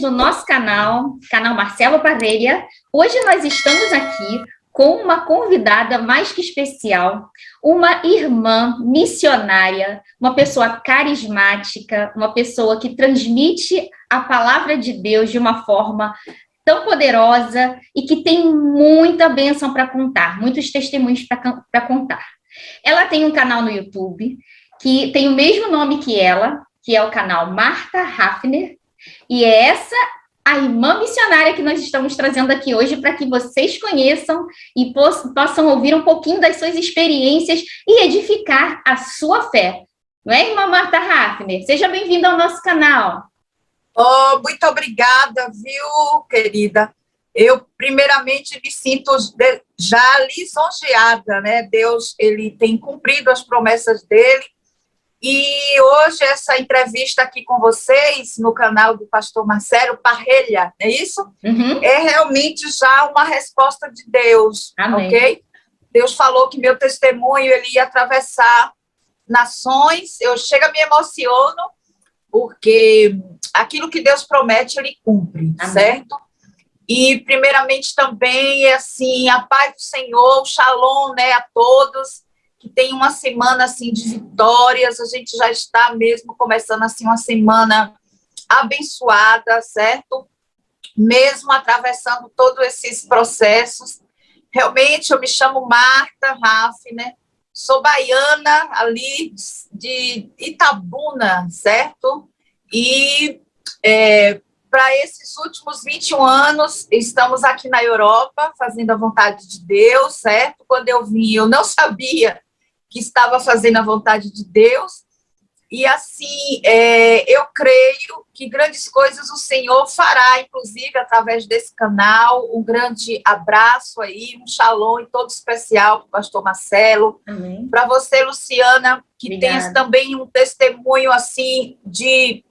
no nosso canal Marcelo Parreira. Hoje nós estamos aqui com uma convidada mais que especial, uma irmã missionária, uma pessoa carismática, uma pessoa que transmite a palavra de Deus de uma forma tão poderosa e que tem muita bênção para contar, muitos testemunhos para contar. Ela tem um canal no YouTube que tem o mesmo nome que ela, que é o canal Marta Hafner, e é essa a irmã missionária que nós estamos trazendo aqui hoje para que vocês conheçam e possam ouvir um pouquinho das suas experiências e edificar a sua fé. Não é, irmã Marta Hafner? Seja bem-vinda ao nosso canal. Oh, muito obrigada, viu, querida? Eu, primeiramente, me sinto já lisonjeada, né? Deus, ele tem cumprido as promessas dele. E hoje, essa entrevista aqui com vocês, no canal do pastor Marcelo Parreira, é isso? Uhum. É realmente já uma resposta de Deus, Amém. ok? Deus falou que meu testemunho, ele ia atravessar nações. Eu chego a me emociono, porque aquilo que Deus promete, ele cumpre, Amém. certo? E, primeiramente, também, assim, a paz do Senhor, o shalom, né, a todos, que tem uma semana, assim, de vitórias. A gente já está mesmo começando, assim, uma semana abençoada, certo? Mesmo atravessando todos esses processos. Realmente, eu me chamo Marta Hafner, sou baiana, ali de Itabuna, certo? E para esses últimos 21 anos, estamos aqui na Europa, fazendo a vontade de Deus, certo? Quando eu vim, eu não sabia que estava fazendo a vontade de Deus, e assim, eu creio que grandes coisas o Senhor fará, inclusive através desse canal. Um grande abraço aí, um shalom todo especial para o pastor Marcelo, para você, Luciana, que Obrigada. tem também um testemunho assim de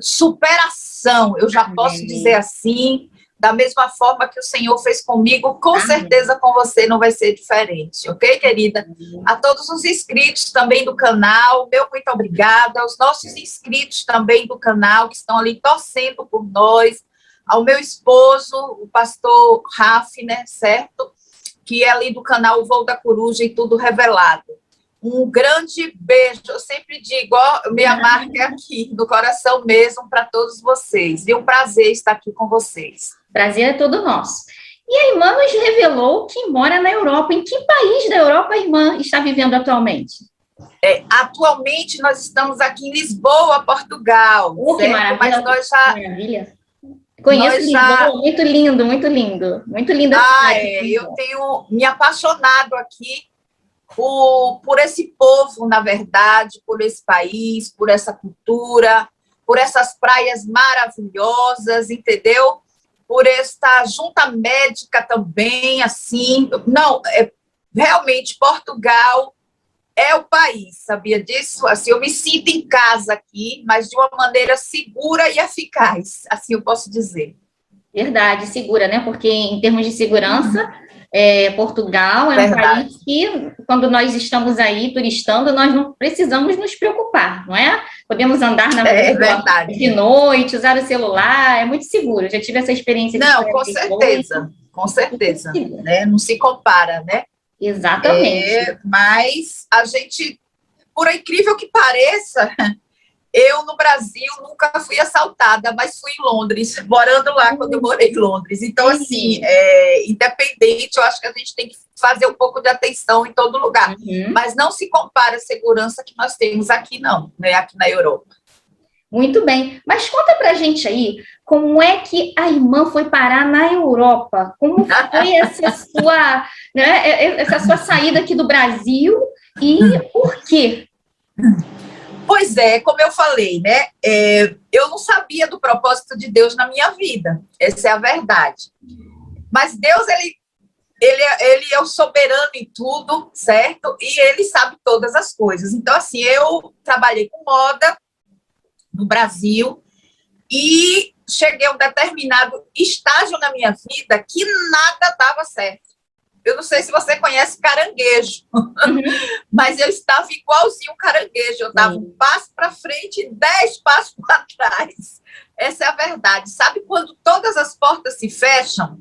superação, eu já posso dizer assim, da mesma forma que o Senhor fez comigo, com certeza com você não vai ser diferente, ok, querida? A todos os inscritos também do canal, meu muito obrigada, aos nossos inscritos também do canal, que estão ali torcendo por nós, ao meu esposo, o pastor Hafner, certo? Que é ali do canal O Voo da Coruja e Tudo Revelado. Um grande beijo, eu sempre digo, ó, minha marca é aqui, no coração mesmo, para todos vocês. E um prazer estar aqui com vocês. Prazer é todo nosso. E a irmã nos revelou que mora na Europa. Em que país da Europa a irmã está vivendo atualmente? Atualmente, nós estamos aqui em Lisboa, Portugal. Que maravilha. Mas nós já... Maravilha. Conheço Lisboa, muito lindo, muito lindo. Muito linda a cidade. Eu tenho me apaixonado aqui por esse povo, na verdade, por esse país, por essa cultura, por essas praias maravilhosas, entendeu? Por esta junta médica também, assim. Não, realmente, Portugal é o país, sabia disso? Assim, eu me sinto em casa aqui, mas de uma maneira segura e eficaz, assim eu posso dizer. Verdade, segura, né? Porque em termos de segurança... Portugal é um país que, quando nós estamos aí turistando, nós não precisamos nos preocupar, não é? Podemos andar na rua de noite, usar o celular, é muito seguro. Eu já tive essa experiência. Não, com certeza, né? Não se compara, né? Exatamente. Mas a gente, por incrível que pareça, eu, no Brasil, nunca fui assaltada, mas fui em Londres, morando lá quando eu morei em Londres. Então, assim, independente, eu acho que a gente tem que fazer um pouco de atenção em todo lugar. Mas não se compara a segurança que nós temos aqui, não, né, aqui na Europa. Muito bem. Mas conta pra gente aí, como é que a irmã foi parar na Europa? Como foi essa sua saída aqui do Brasil e por quê? Pois é, como eu falei, né? Eu não sabia do propósito de Deus na minha vida. Essa é a verdade. Mas Deus, ele é o soberano em tudo, certo? E ele sabe todas as coisas. Então, assim, eu trabalhei com moda no Brasil e cheguei a um determinado estágio na minha vida que nada dava certo. Eu não sei se você conhece caranguejo, mas eu estava igualzinho caranguejo. Eu dava um passo para frente e 10 passos para trás. Essa é a verdade. Sabe quando todas as portas se fecham?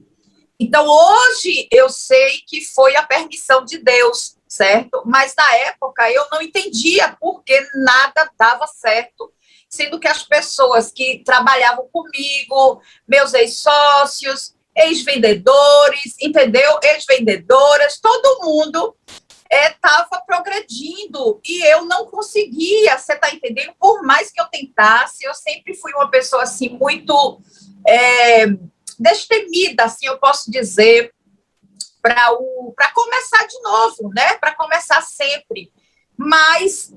Então, hoje eu sei que foi a permissão de Deus, certo? Mas na época eu não entendia porque nada dava certo, sendo que as pessoas que trabalhavam comigo, meus ex-sócios, ex-vendedores, entendeu? Ex-vendedoras, todo mundo estava progredindo e eu não conseguia, você está entendendo? Por mais que eu tentasse, eu sempre fui uma pessoa assim muito destemida, assim eu posso dizer, para começar de novo, né? Para começar sempre. Mas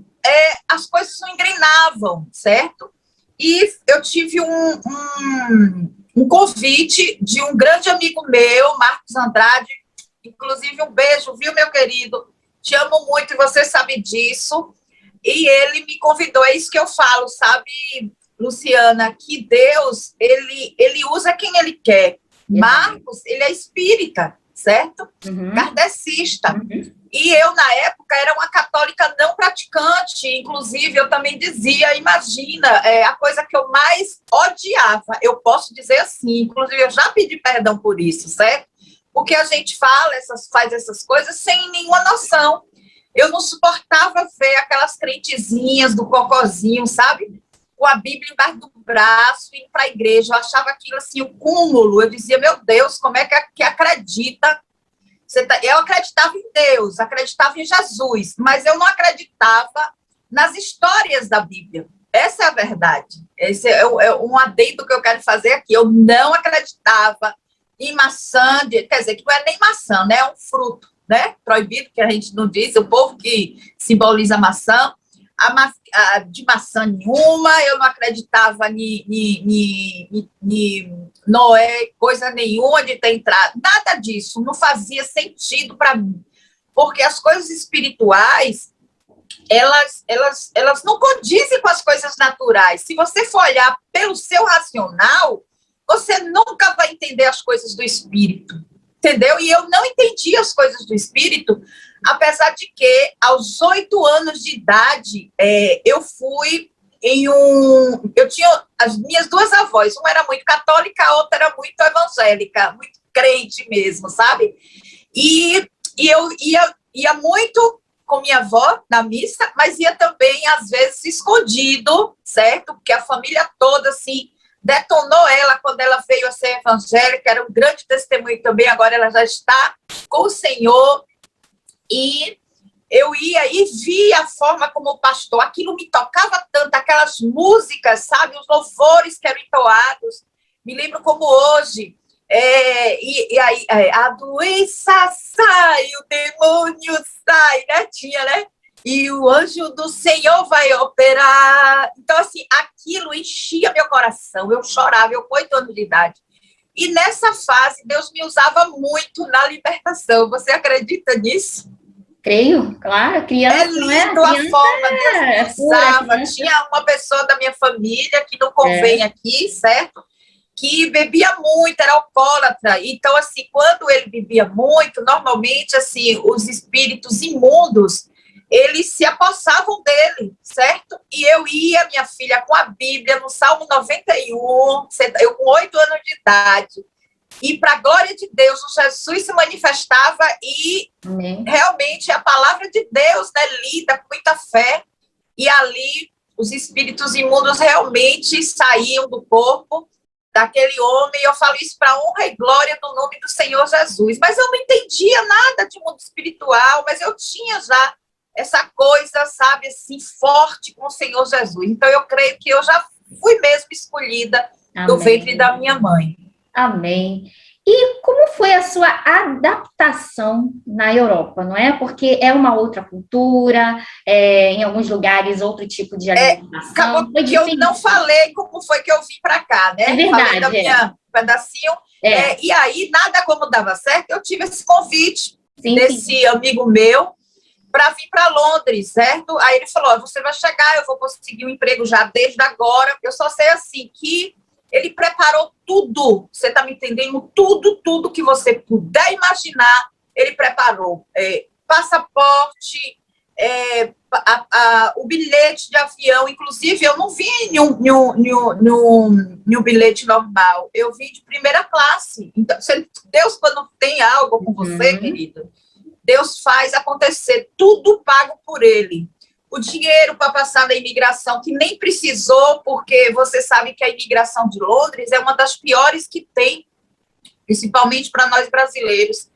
as coisas não engrenavam, certo? E eu tive um convite de um grande amigo meu, Marcos Andrade, inclusive um beijo, viu, meu querido? Te amo muito e você sabe disso. E ele me convidou, é isso que eu falo, sabe, Luciana, que Deus, ele usa quem ele quer. Marcos, ele é espírita, certo? Kardecista. E eu, na época, era uma católica não praticante, inclusive eu também dizia, imagina, a coisa que eu mais odiava, eu posso dizer assim, inclusive eu já pedi perdão por isso, certo? Porque a gente faz essas coisas sem nenhuma noção. Eu não suportava ver aquelas crentezinhas do cocozinho, sabe? Com a Bíblia embaixo do braço, indo para a igreja. Eu achava aquilo assim, o cúmulo. Eu dizia, meu Deus, como é que acredita? Eu acreditava em Deus, acreditava em Jesus, mas eu não acreditava nas histórias da Bíblia. Essa é a verdade. Esse é um adendo que eu quero fazer aqui. Eu não acreditava em maçã, quer dizer, que não é nem maçã, né? É um fruto, né? Proibido, que a gente não diz, o povo que simboliza a maçã, de maçã nenhuma, eu não acreditava em Noé, coisa nenhuma de ter entrado, nada disso, não fazia sentido para mim, porque as coisas espirituais, elas não condizem com as coisas naturais. Se você for olhar pelo seu racional, você nunca vai entender as coisas do espírito, entendeu? E eu não entendi as coisas do espírito, apesar de que, aos 8 anos de idade, eu fui eu tinha as minhas duas avós, uma era muito católica, a outra era muito evangélica, muito crente mesmo, sabe? E eu ia muito com minha avó na missa, mas ia também, às vezes, escondido, certo? Porque a família toda, assim, detonou ela quando ela veio a ser evangélica, era um grande testemunho também, agora ela já está com o Senhor, e eu ia e via a forma como o pastor, aquilo me tocava tanto, aquelas músicas, sabe, os louvores que eram entoados, me lembro como hoje, e aí a doença sai, o demônio sai, né, tinha, né, e o anjo do Senhor vai operar, então assim, aquilo enchia meu coração, eu chorava, eu com 8 anos de idade, e nessa fase Deus me usava muito na libertação, você acredita nisso? Creio, claro, criança. É lindo a forma Deus me usava. Tinha uma pessoa da minha família, que não convém aqui, certo? Que bebia muito, era alcoólatra. Então, assim, quando ele bebia muito, normalmente, assim, os espíritos imundos, eles se apossavam dele, certo? E eu ia, minha filha, com a Bíblia, no Salmo 91, eu com 8 anos de idade, e para a glória de Deus, o Jesus se manifestava e realmente a palavra de Deus, né, lida com muita fé, e ali os espíritos imundos realmente saíam do corpo daquele homem, e eu falo isso para a honra e glória do nome do Senhor Jesus. Mas eu não entendia nada de mundo espiritual, mas eu tinha já essa coisa, sabe, assim, forte com o Senhor Jesus. Então eu creio que eu já fui mesmo escolhida do ventre da minha mãe. Amém. E como foi a sua adaptação na Europa, não é? Porque é uma outra cultura, em alguns lugares outro tipo de alimentação. Acabou que eu não falei como foi que eu vim para cá, né? É verdade. Falei da minha pedacinho. E aí, nada como dava certo, eu tive esse convite desse amigo meu para vir para Londres, certo? Aí ele falou, você vai chegar, eu vou conseguir um emprego já desde agora. Eu só sei assim que ele preparou tudo, você está me entendendo? Tudo que você puder imaginar, ele preparou passaporte, o bilhete de avião, inclusive eu não vim em um bilhete normal, eu vim de primeira classe. Então, Deus, quando tem algo com você, querido, Deus faz acontecer, tudo pago por ele. O dinheiro para passar na imigração, que nem precisou, porque você sabe que a imigração de Londres é uma das piores que tem, principalmente para nós brasileiros.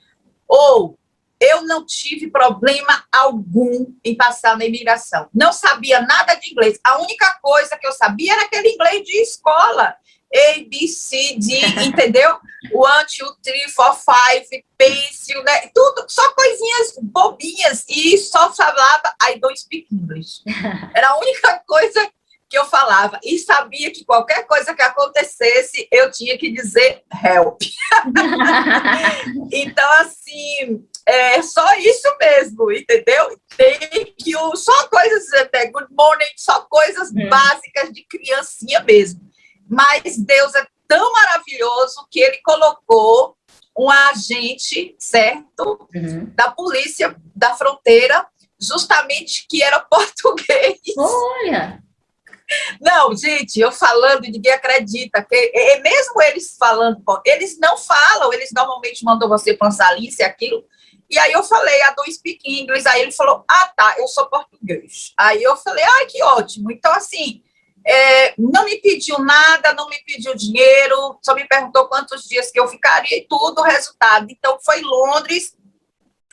Eu não tive problema algum em passar na imigração. Não sabia nada de inglês. A única coisa que eu sabia era aquele inglês de escola. A, B, C, D, entendeu? 1, 2, 3, 4, 5, pencil, né? Tudo, só coisinhas bobinhas. E só falava, I don't speak English. Era a única coisa que eu falava. E sabia que qualquer coisa que acontecesse, eu tinha que dizer help. Então, assim, é só isso mesmo, entendeu? Só coisas, good morning, só coisas básicas de criancinha mesmo. Mas Deus é tão maravilhoso que ele colocou um agente, certo, da polícia da fronteira, justamente que era português. Olha! Não, gente, eu falando, ninguém acredita. Que, mesmo eles falando, eles não falam, eles normalmente mandam você para uma salinha, isso e aquilo. E aí eu falei, I don't speak English. Aí ele falou, tá, eu sou português. Aí eu falei, que ótimo. Então, assim, não me pediu nada, não me pediu dinheiro, só me perguntou quantos dias que eu ficaria e tudo, o resultado. Então, foi Londres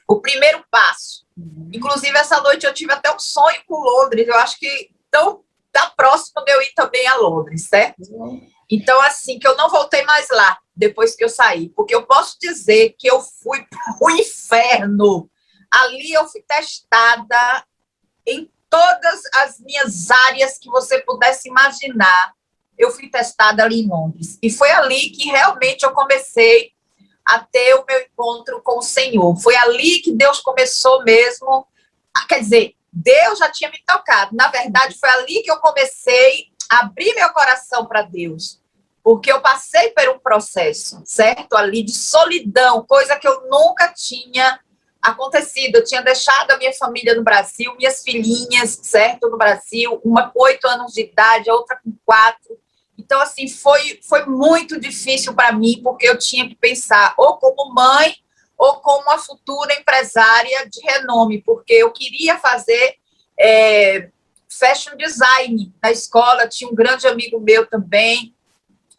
o primeiro passo. Inclusive, essa noite eu tive até um sonho com Londres. Eu acho que então tá próximo de eu ir também a Londres, certo? Então, assim, que eu não voltei mais lá depois que eu saí, porque eu posso dizer que eu fui pro inferno. Ali eu fui testada em todas as minhas áreas que você pudesse imaginar. Eu fui testada ali em Londres. E foi ali que realmente eu comecei a ter o meu encontro com o Senhor. Foi ali que Deus começou mesmo, quer dizer, Deus já tinha me tocado. Na verdade, foi ali que eu comecei a abrir meu coração para Deus. Porque eu passei por um processo, certo? Ali de solidão, coisa que eu nunca tinha acontecido. Eu tinha deixado a minha família no Brasil, minhas filhinhas, certo? No Brasil, uma com 8 anos de idade, a outra com 4. Então, assim, foi muito difícil para mim, porque eu tinha que pensar ou como mãe ou como uma futura empresária de renome, porque eu queria fazer fashion design na escola. Tinha um grande amigo meu também,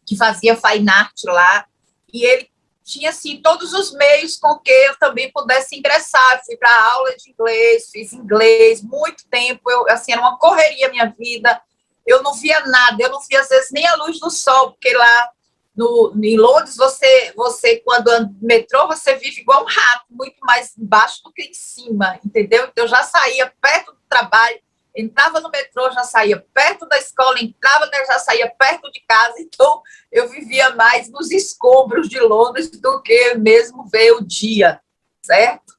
que fazia fine art lá, e ele tinha, assim, todos os meios com que eu também pudesse ingressar. Eu fui para aula de inglês, fiz inglês, muito tempo, assim, era uma correria a minha vida, eu não via nada, eu não via, às vezes, nem a luz do sol, porque lá em Londres, você, quando anda no metrô, você vive igual um rato, muito mais embaixo do que em cima, entendeu? Então, eu já saía perto do trabalho, entrava no metrô, já saía perto da escola, entrava, já saía perto de casa. Então, eu vivia mais nos escombros de Londres do que mesmo ver o dia, certo?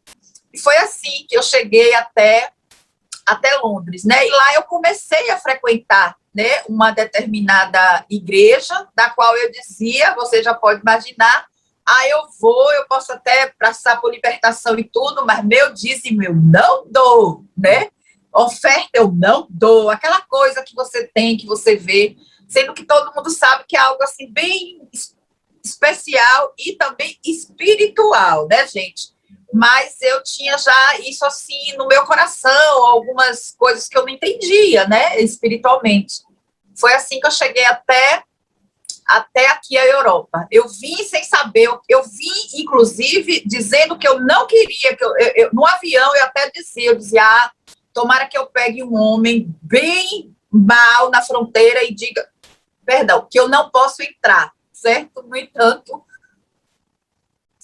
E foi assim que eu cheguei até Londres, né? E lá eu comecei a frequentar, né, uma determinada igreja, da qual eu dizia, você já pode imaginar, eu posso até passar por libertação e tudo, mas meu dízimo eu não dou, né? Oferta eu não dou, aquela coisa que você tem, que você vê, sendo que todo mundo sabe que é algo assim bem especial e também espiritual, né, gente? Mas eu tinha já isso assim no meu coração, algumas coisas que eu não entendia, né, espiritualmente. Foi assim que eu cheguei até aqui a Europa. Eu vim sem saber, eu vim, inclusive, dizendo que eu não queria, que no avião eu até dizia, tomara que eu pegue um homem bem mal na fronteira e diga, perdão, que eu não posso entrar, certo? No entanto,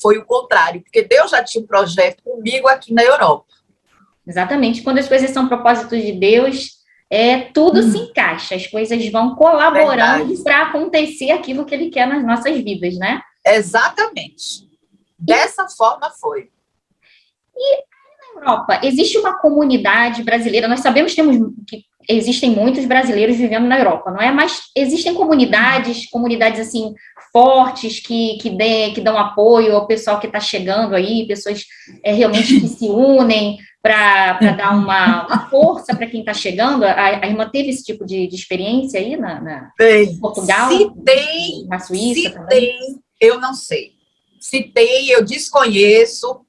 foi o contrário, porque Deus já tinha um projeto comigo aqui na Europa. Exatamente. Quando as coisas são propósitos de Deus, tudo se encaixa, as coisas vão colaborando para acontecer aquilo que Ele quer nas nossas vidas, né? Exatamente. Dessa forma foi. E Europa, existe uma comunidade brasileira, nós sabemos que existem muitos brasileiros vivendo na Europa, não é? Mas existem comunidades assim, fortes, que dão apoio ao pessoal que está chegando aí, pessoas realmente que se unem para dar uma força para quem está chegando. A irmã teve esse tipo de experiência aí em Portugal? Se tem, na Suíça se também? tem, eu não sei. Se tem, eu desconheço,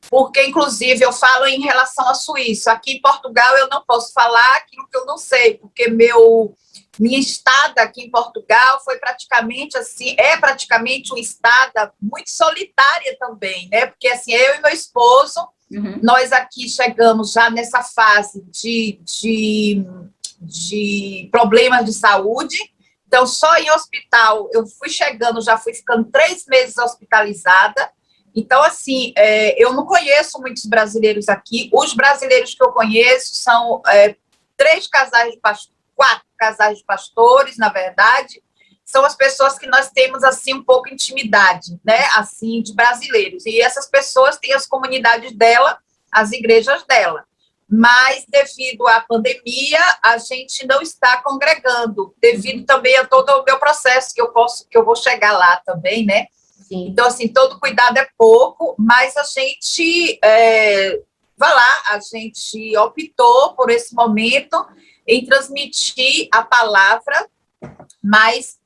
porque, inclusive, eu falo em relação à Suíça. Aqui em Portugal, eu não posso falar aquilo que eu não sei, porque minha estada aqui em Portugal foi praticamente assim, é praticamente uma estada muito solitária também, né? Porque, assim, eu e meu esposo, nós aqui chegamos já nessa fase de problemas de saúde. Então, só em hospital, eu fui chegando, já fui ficando 3 meses hospitalizada. Então, assim, eu não conheço muitos brasileiros aqui. Os brasileiros que eu conheço são 4 casais de pastores, na verdade. São as pessoas que nós temos, assim, um pouco intimidade, né, assim, de brasileiros. E essas pessoas têm as comunidades dela, as igrejas dela. Mas, devido à pandemia, a gente não está congregando, devido também a todo o meu processo, que eu vou chegar lá também, né? Sim. Então, assim, todo cuidado é pouco, mas a gente, a gente optou por esse momento em transmitir a palavra, mas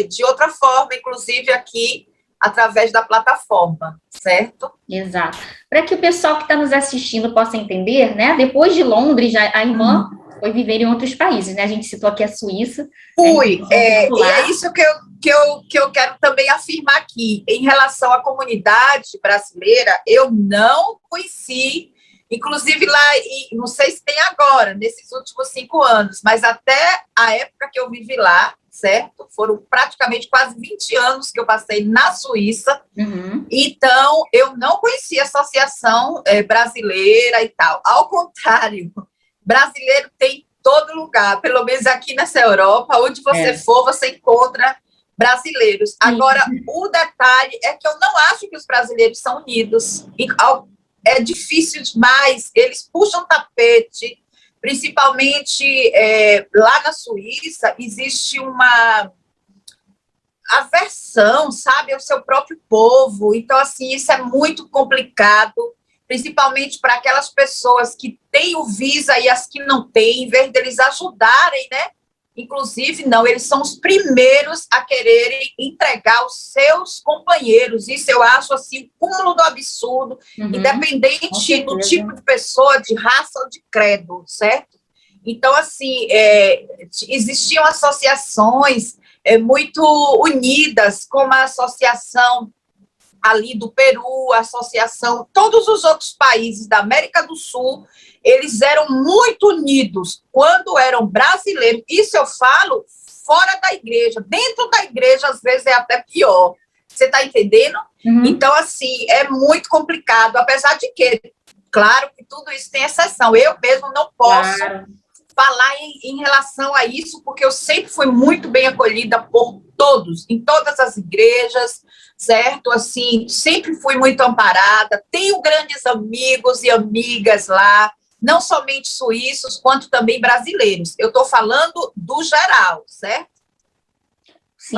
de outra forma, inclusive aqui, através da plataforma, certo? Exato. Para que o pessoal que está nos assistindo possa entender, né? Depois de Londres, a irmã foi viver em outros países, né? A gente citou aqui a Suíça. Fui, e é isso que eu quero também afirmar aqui. Em relação à comunidade brasileira, eu não conheci, inclusive lá, não sei se tem agora, nesses últimos 5 anos, mas até a época que eu vivi lá, certo? Foram praticamente quase 20 anos que eu passei na Suíça. Então, eu não conhecia a associação brasileira e tal. Ao contrário, brasileiro tem em todo lugar, pelo menos aqui nessa Europa, onde você for, você encontra brasileiros. Agora, o detalhe é que eu não acho que os brasileiros são unidos. É difícil demais, eles puxam tapete. Principalmente lá na Suíça, existe uma aversão, sabe, ao seu próprio povo. Então, assim, isso é muito complicado, principalmente para aquelas pessoas que têm o Visa e as que não têm, em vez deles ajudarem, né? Inclusive, não, eles são os primeiros a quererem entregar os seus companheiros. Isso eu acho, assim, o cúmulo do absurdo, independente do tipo de pessoa, de raça ou de credo, certo? Então, assim, existiam associações muito unidas, como a associação ali do Peru, a associação, todos os outros países da América do Sul, eles eram muito unidos quando eram brasileiros. Isso eu falo fora da igreja. Dentro da igreja, às vezes, é até pior. Você está entendendo? Então, assim, é muito complicado, apesar de que, claro que tudo isso tem exceção. Eu mesmo não posso falar em relação a isso, porque eu sempre fui muito bem acolhida por todos, em todas as igrejas, certo? Assim, sempre fui muito amparada, tenho grandes amigos e amigas lá, não somente suíços, quanto também brasileiros. Eu estou falando do geral, certo? Sim.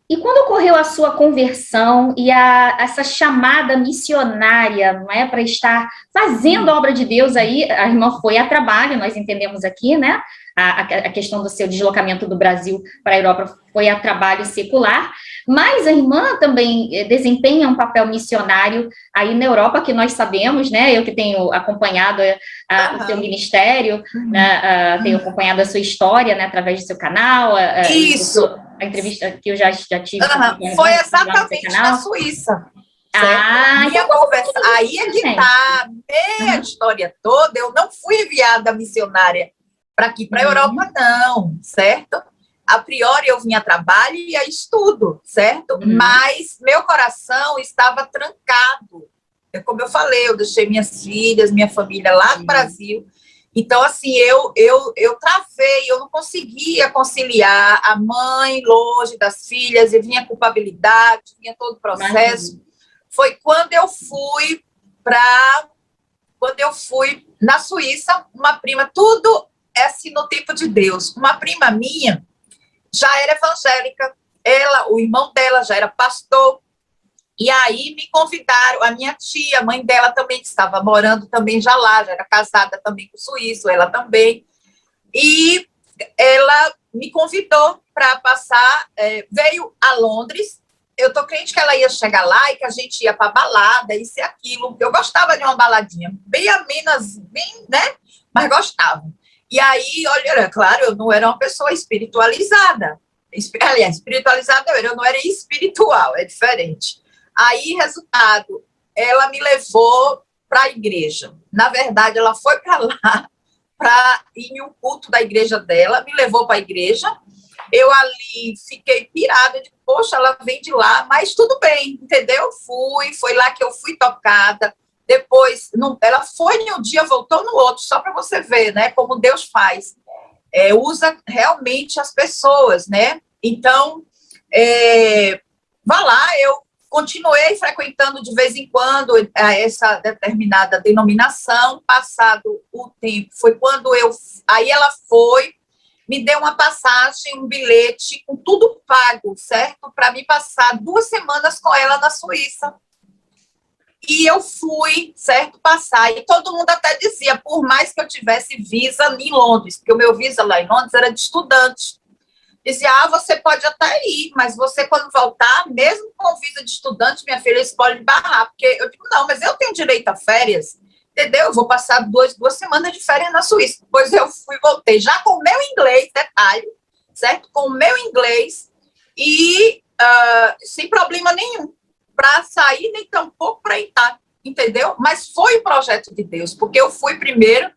E quando ocorreu a sua conversão e essa chamada missionária, não é, para estar fazendo a obra de Deus aí, a irmã foi a trabalho, nós entendemos aqui, né? A questão do seu deslocamento do Brasil para a Europa foi a trabalho secular, mas a irmã também desempenha um papel missionário aí na Europa, que nós sabemos, né? Eu que tenho acompanhado o seu ministério, tenho acompanhado a sua história, né, através do seu canal. Isso. A entrevista que eu já tive. Foi exatamente na Suíça. Minha conversa. Aí é que está meia história toda. Eu não fui enviada missionária para aqui, para a Europa, não, certo? A priori, eu vinha a trabalho e a estudo, certo? Mas meu coração estava trancado. Como eu falei, eu deixei minhas filhas, minha família lá no Brasil. Então, assim, eu travei, eu não conseguia conciliar a mãe longe das filhas, e vinha a culpabilidade, vinha todo o processo. Foi quando eu fui para quando eu fui na Suíça, uma prima, tudo é assim no tempo de Deus. Uma prima minha já era evangélica, ela, o irmão dela já era pastor, e aí me convidaram, a minha tia, a mãe dela também, que estava morando também já lá, já era casada também com o suíço, ela também, e ela me convidou para passar, veio a Londres. Eu tô crente que ela ia chegar lá e que a gente ia para balada, isso e aquilo. Eu gostava de uma baladinha, bem amenas, bem, né? Mas gostava. E aí, olha, claro, eu não era uma pessoa espiritualizada. Aliás, espiritualizada eu não era espiritual, é diferente. Aí, resultado, ela me levou para a igreja. Na verdade, ela foi para lá para ir em um culto da igreja dela, me levou para a igreja. Eu ali fiquei pirada, de poxa, ela vem de lá, mas tudo bem, entendeu? Foi lá que eu fui tocada. Depois, não, ela foi em um dia, voltou no outro, só para você ver, né, como Deus faz. Usa realmente as pessoas, né? Então, vá lá, eu continuei frequentando de vez em quando essa determinada denominação. Passado o tempo, foi quando aí ela foi, me deu uma passagem, um bilhete, com tudo pago, certo? Para me passar 2 semanas com ela na Suíça. E eu fui, certo, passar. E todo mundo até dizia, por mais que eu tivesse visa em Londres, porque o meu visa lá em Londres era de estudante. Dizia, você pode até ir, mas você, quando voltar, mesmo com visa de estudante, minha filha, eles podem barrar. Porque eu digo, não, mas eu tenho direito a férias, entendeu? Eu vou passar 2 semanas de férias na Suíça. Depois eu fui, voltei, já com o meu inglês, detalhe, certo? Com o meu inglês e sem problema nenhum, para sair, nem tampouco para entrar, entendeu? Mas foi o projeto de Deus, porque eu fui primeiro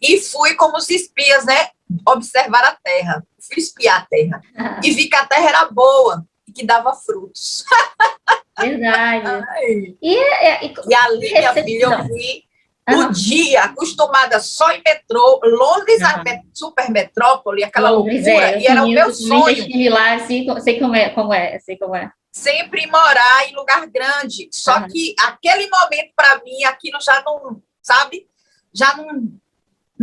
e fui como os espias, né? Observar a terra, fui espiar a terra, e vi que a terra era boa e que dava frutos. Verdade. E ali, minha filha, eu vi o dia, acostumada só em metrô, Londres, a super metrópole, aquela Londres, loucura, e era o meu sonho. Já estive lá, assim, sei como é, sei como é. Sempre morar em lugar grande, só que aquele momento, para mim, aquilo já não, sabe, já não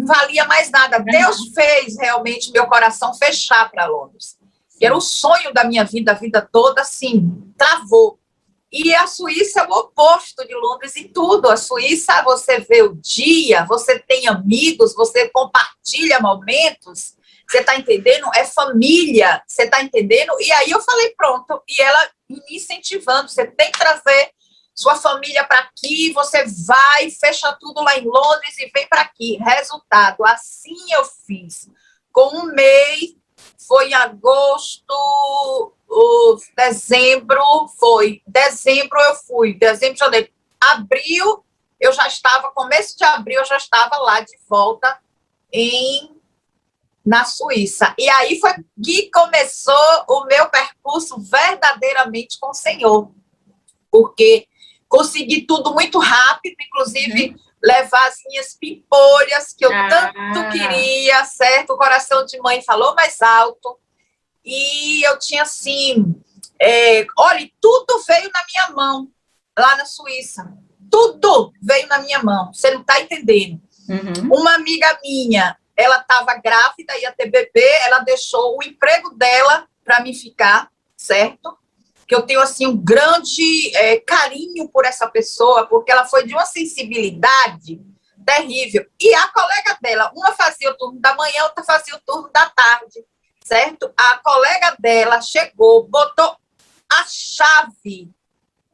valia mais nada. Deus fez realmente meu coração fechar para Londres. Era o sonho da minha vida, a vida toda, assim, travou. E a Suíça é o oposto de Londres em tudo. A Suíça, você vê o dia, você tem amigos, você compartilha momentos, você está entendendo? É família, você está entendendo? E aí eu falei, pronto, e ela me incentivando, você tem que trazer sua família para aqui, você vai, fecha tudo lá em Londres e vem para aqui. Resultado, assim eu fiz. Com um mês, foi em agosto, dezembro, eu fui, dezembro, janeiro. Abril, eu já estava, começo de abril, eu já estava lá de volta na Suíça. E aí foi que começou o meu percurso verdadeiramente com o Senhor. Porque consegui tudo muito rápido, inclusive levar as minhas pimpolhas, que eu tanto queria, certo? O coração de mãe falou mais alto. E eu tinha, assim, olha, tudo veio na minha mão, lá na Suíça. Tudo veio na minha mão, você não está entendendo. Uma amiga minha, ela estava grávida, ia ter bebê, ela deixou o emprego dela para me ficar, certo? Que eu tenho, assim, um grande carinho por essa pessoa, porque ela foi de uma sensibilidade terrível. E a colega dela, uma fazia o turno da manhã, outra fazia o turno da tarde, certo? A colega dela chegou, botou a chave,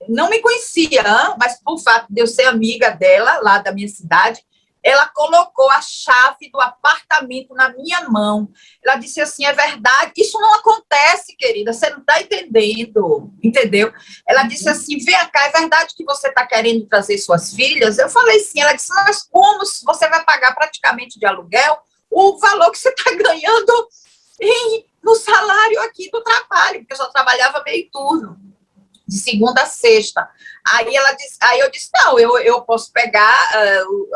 não me conhecia, mas por fato de eu ser amiga dela, lá da minha cidade, ela colocou a chave do apartamento na minha mão. Ela disse assim, é verdade, isso não acontece, querida, você não está entendendo, entendeu? Ela disse assim, vem cá, é verdade que você está querendo trazer suas filhas? Eu falei sim, ela disse, mas como você vai pagar praticamente de aluguel o valor que você está ganhando no salário aqui do trabalho, porque eu só trabalhava meio turno, de segunda a sexta. Aí eu disse, não, eu posso pegar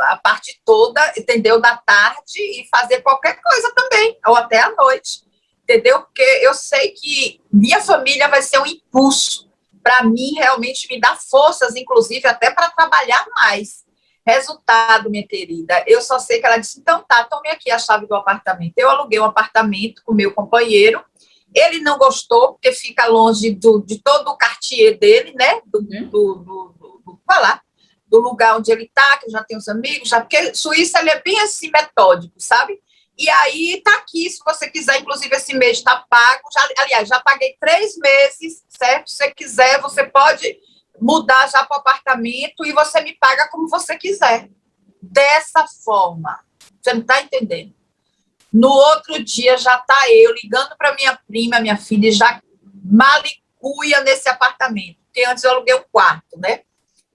a parte toda, entendeu, da tarde e fazer qualquer coisa também, ou até à noite, entendeu? Porque eu sei que minha família vai ser um impulso para mim, realmente me dar forças, inclusive até para trabalhar mais. Resultado, minha querida, eu só sei que ela disse, então tá, tome aqui a chave do apartamento. Eu aluguei um apartamento com o meu companheiro, ele não gostou, porque fica longe de todo o quartier dele, né, do lugar onde ele está, que eu já tenho os amigos, já, porque Suíça ele é bem assim, metódico, sabe? E aí tá aqui, se você quiser, inclusive esse mês está pago, aliás, já paguei 3 meses, certo? Se você quiser, você pode mudar já para o apartamento e você me paga como você quiser. Dessa forma. Você não está entendendo? No outro dia já tá eu ligando para minha prima, minha filha, já malicuia nesse apartamento. Porque antes eu aluguei um quarto, né?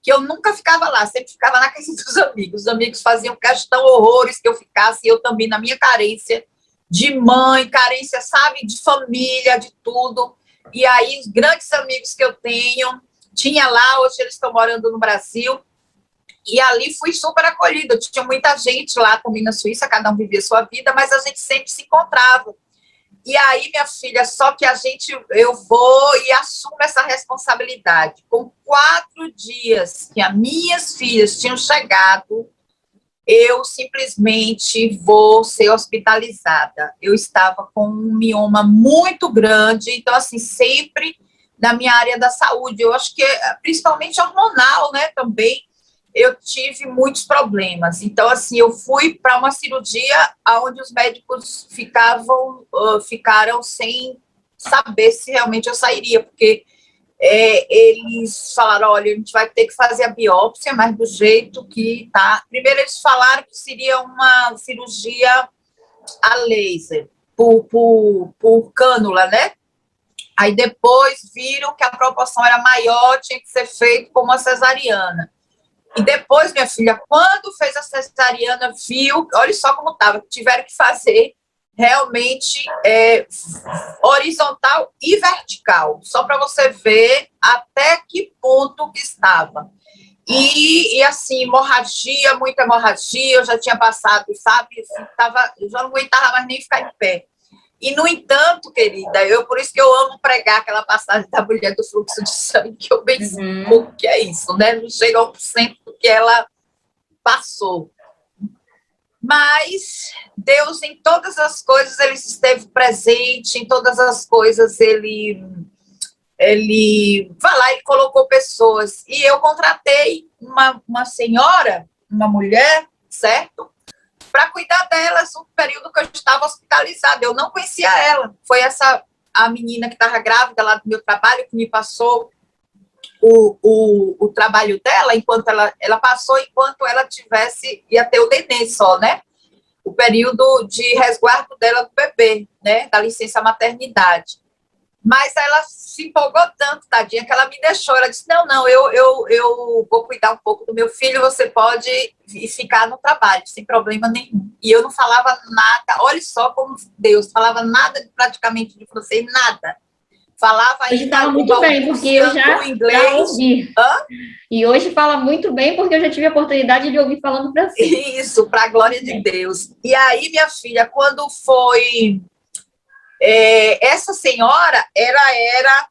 Que eu nunca ficava lá, sempre ficava na casa dos amigos. Os amigos faziam questão, horrores que eu ficasse, e eu também, na minha carência de mãe, carência, sabe, de família, de tudo. E aí, os grandes amigos que eu tenho, tinha lá, hoje eles estão morando no Brasil, e ali fui super acolhida. Tinha muita gente lá também na Suíça, cada um vivia a sua vida, mas a gente sempre se encontrava. E aí, minha filha, só que eu vou e assumo essa responsabilidade. Com 4 dias que as minhas filhas tinham chegado, eu simplesmente vou ser hospitalizada. Eu estava com um mioma muito grande, então, assim, sempre na minha área da saúde. Eu acho que, principalmente hormonal, né, também, eu tive muitos problemas. Então, assim, eu fui para uma cirurgia onde os médicos ficaram sem saber se realmente eu sairia, porque eles falaram, olha, a gente vai ter que fazer a biópsia, mas do jeito que tá. Primeiro eles falaram que seria uma cirurgia a laser, por cânula, né? Aí depois viram que a proporção era maior, tinha que ser feito como uma cesariana. E depois, minha filha, quando fez a cesariana, viu, olha só como estava, tiveram que fazer realmente horizontal e vertical, só para você ver até que ponto que estava. E assim, hemorragia, muita hemorragia, eu já tinha passado, sabe, assim, eu já não aguentava mais nem ficar em pé. E, no entanto, querida, por isso que eu amo pregar aquela passagem da mulher do fluxo de sangue, que eu bem sei o que é isso, né? Não chega a 1% do que ela passou. Mas Deus, em todas as coisas, ele esteve presente, em todas as coisas, ele vai lá e colocou pessoas. E eu contratei uma senhora, uma mulher, certo? Para cuidar delas no período que eu estava hospitalizada. Eu não conhecia ela. Foi a menina que estava grávida lá do meu trabalho que me passou o trabalho dela, enquanto ela passou, enquanto ela ia ter o neném só, né? O período de resguardo dela do bebê, né? Da licença maternidade. Mas ela se empolgou tanto, tadinha, que ela me deixou. Ela disse, não, eu vou cuidar um pouco do meu filho, você pode ficar no trabalho, sem problema nenhum. E eu não falava nada, olha só como Deus, falava nada praticamente de francês, nada. Falava hoje fala muito bem, porque eu já ouvi. Hã? E hoje fala muito bem, porque eu já tive a oportunidade de ouvir falando francês. Isso, para a glória de Deus. E aí, minha filha, quando foi... essa senhora, ela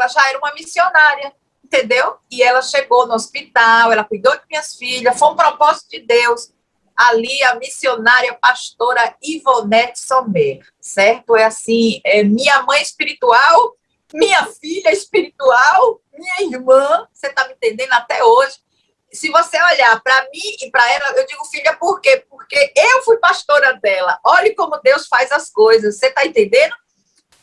já era uma missionária, entendeu? E ela chegou no hospital, ela cuidou de minhas filhas, foi um propósito de Deus. Ali, a missionária pastora Ivonete Sommer, certo? É assim, minha mãe espiritual, minha filha espiritual, minha irmã, você está me entendendo até hoje. Se você olhar para mim e para ela, eu digo, filha, por quê? Porque eu fui pastora dela. Olhe como Deus faz as coisas, você está entendendo?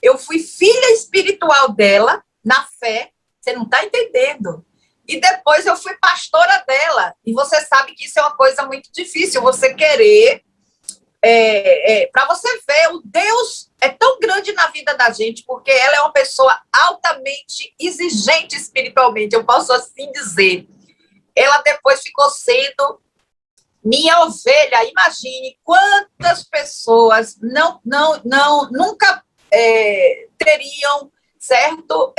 Eu fui filha espiritual dela, na fé, você não está entendendo. E depois eu fui pastora dela. E você sabe que isso é uma coisa muito difícil, você querer... para você ver, o Deus é tão grande na vida da gente, porque ela é uma pessoa altamente exigente espiritualmente, eu posso assim dizer. Ela depois ficou sendo minha ovelha. Imagine quantas pessoas nunca teriam, certo,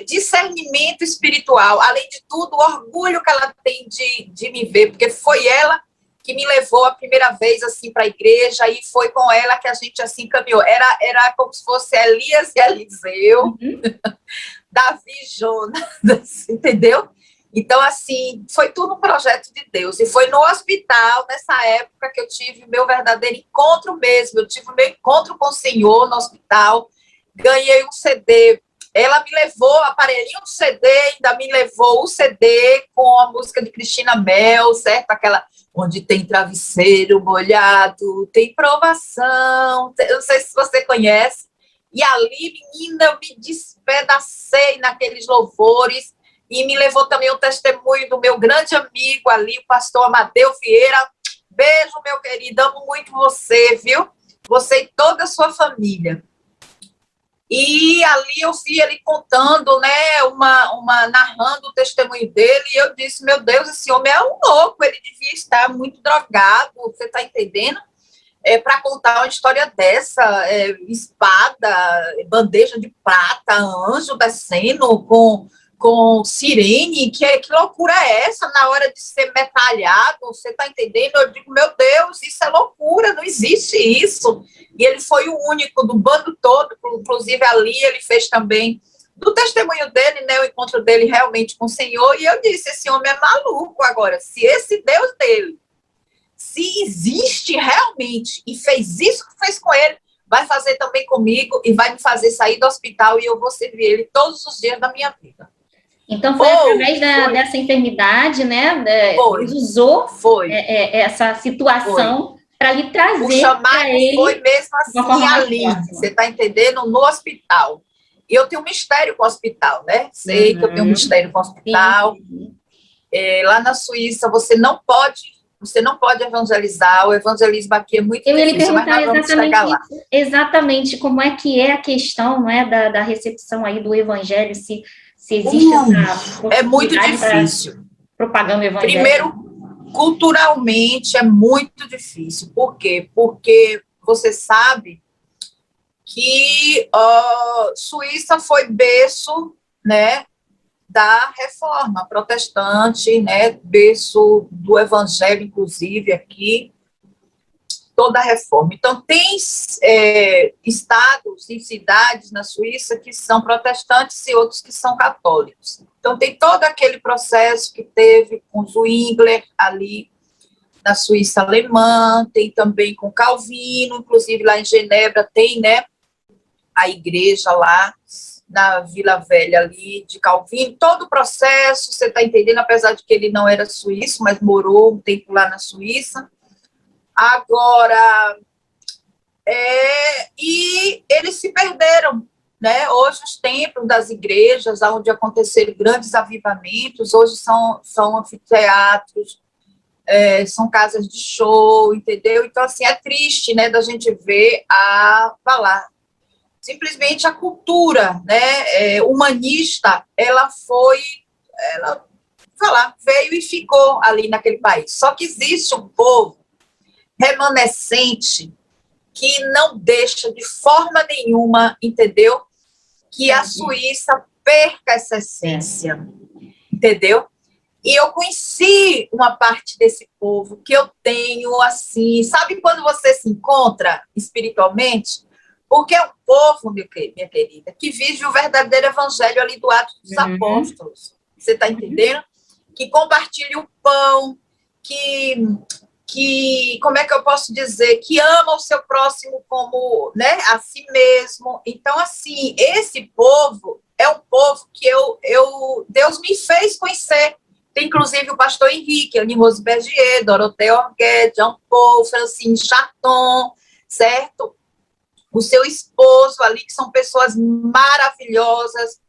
discernimento espiritual. Além de tudo, o orgulho que ela tem de me ver, porque foi ela que me levou a primeira vez assim para a igreja, e foi com ela que a gente assim caminhou. Era como se fosse Elias e Eliseu, Davi e Jonas, entendeu? Então, assim, foi tudo um projeto de Deus. E foi no hospital, nessa época, que eu tive meu verdadeiro encontro mesmo. Eu tive o meu encontro com o Senhor no hospital. Ganhei um CD. Ela me levou o aparelhinho do CD, ainda me levou o CD com a música de Cristina Mel, certo? Aquela onde tem travesseiro molhado, tem provação. Eu não sei se você conhece. E ali, menina, eu me despedacei naqueles louvores. E me levou também o testemunho do meu grande amigo ali, o pastor Amadeu Vieira. Beijo, meu querido, amo muito você, viu? Você e toda a sua família. E ali eu vi ele contando, né, narrando o testemunho dele, e eu disse, meu Deus, esse homem é um louco, ele devia estar muito drogado, você está entendendo? Para contar uma história dessa, espada, bandeja de prata, anjo descendo com sirene, que loucura é essa na hora de ser metralhado, você está entendendo? Eu digo, meu Deus, isso é loucura, não existe isso. E ele foi o único do bando todo, inclusive ali ele fez também, do testemunho dele, né, o encontro dele realmente com o Senhor, e eu disse, esse homem é maluco agora, se esse Deus dele, se existe realmente, e fez isso que fez com ele, vai fazer também comigo, e vai me fazer sair do hospital, e eu vou servir ele todos os dias da minha vida. Então, foi através dessa enfermidade, né? Deus usou essa situação para lhe trazer. O chamado foi mesmo assim ali, você está entendendo? No hospital. E eu tenho um mistério com o hospital, né? Sei que eu tenho um mistério com o hospital. Lá na Suíça, você não pode evangelizar, o evangelismo aqui é muito difícil. Eu ia lhe perguntar exatamente como é que é a questão, não é, da recepção aí do evangelho, se existe essa é muito difícil. Propagando o evangelho. Primeiro, culturalmente é muito difícil. Por quê? Porque você sabe que Suíça foi berço, né, da reforma protestante, né, berço do evangelho, inclusive, aqui, toda a reforma. Então, tem estados e cidades na Suíça que são protestantes e outros que são católicos. Então, tem todo aquele processo que teve com Zwingler ali na Suíça alemã, tem também com Calvino, inclusive lá em Genebra tem, né, a igreja lá, na Vila Velha ali de Calvino, todo o processo, você está entendendo, apesar de que ele não era suíço, mas morou um tempo lá na Suíça. Agora, e eles se perderam, né? Hoje os templos das igrejas, onde aconteceram grandes avivamentos, hoje são anfiteatros, são casas de show, entendeu? Então, assim, é triste, né, da gente ver falar. Simplesmente a cultura, né, humanista, ela veio e ficou ali naquele país. Só que existe um povo remanescente que não deixa de forma nenhuma, entendeu? Que a Suíça perca essa essência, entendeu? E eu conheci uma parte desse povo que eu tenho, assim, sabe quando você se encontra espiritualmente? Porque é um povo, minha querida, que vive o verdadeiro evangelho ali do Atos dos Apóstolos. Você está entendendo? Que compartilha o pão, que, como é que eu posso dizer, que ama o seu próximo como, né, a si mesmo. Então, assim, esse povo é um povo que Deus me fez conhecer. Tem, inclusive, o pastor Henrique, Anne Rose Bergier, Dorothée Orguet, Jean Paul, Francine Chaton, certo? O seu esposo ali, que são pessoas maravilhosas,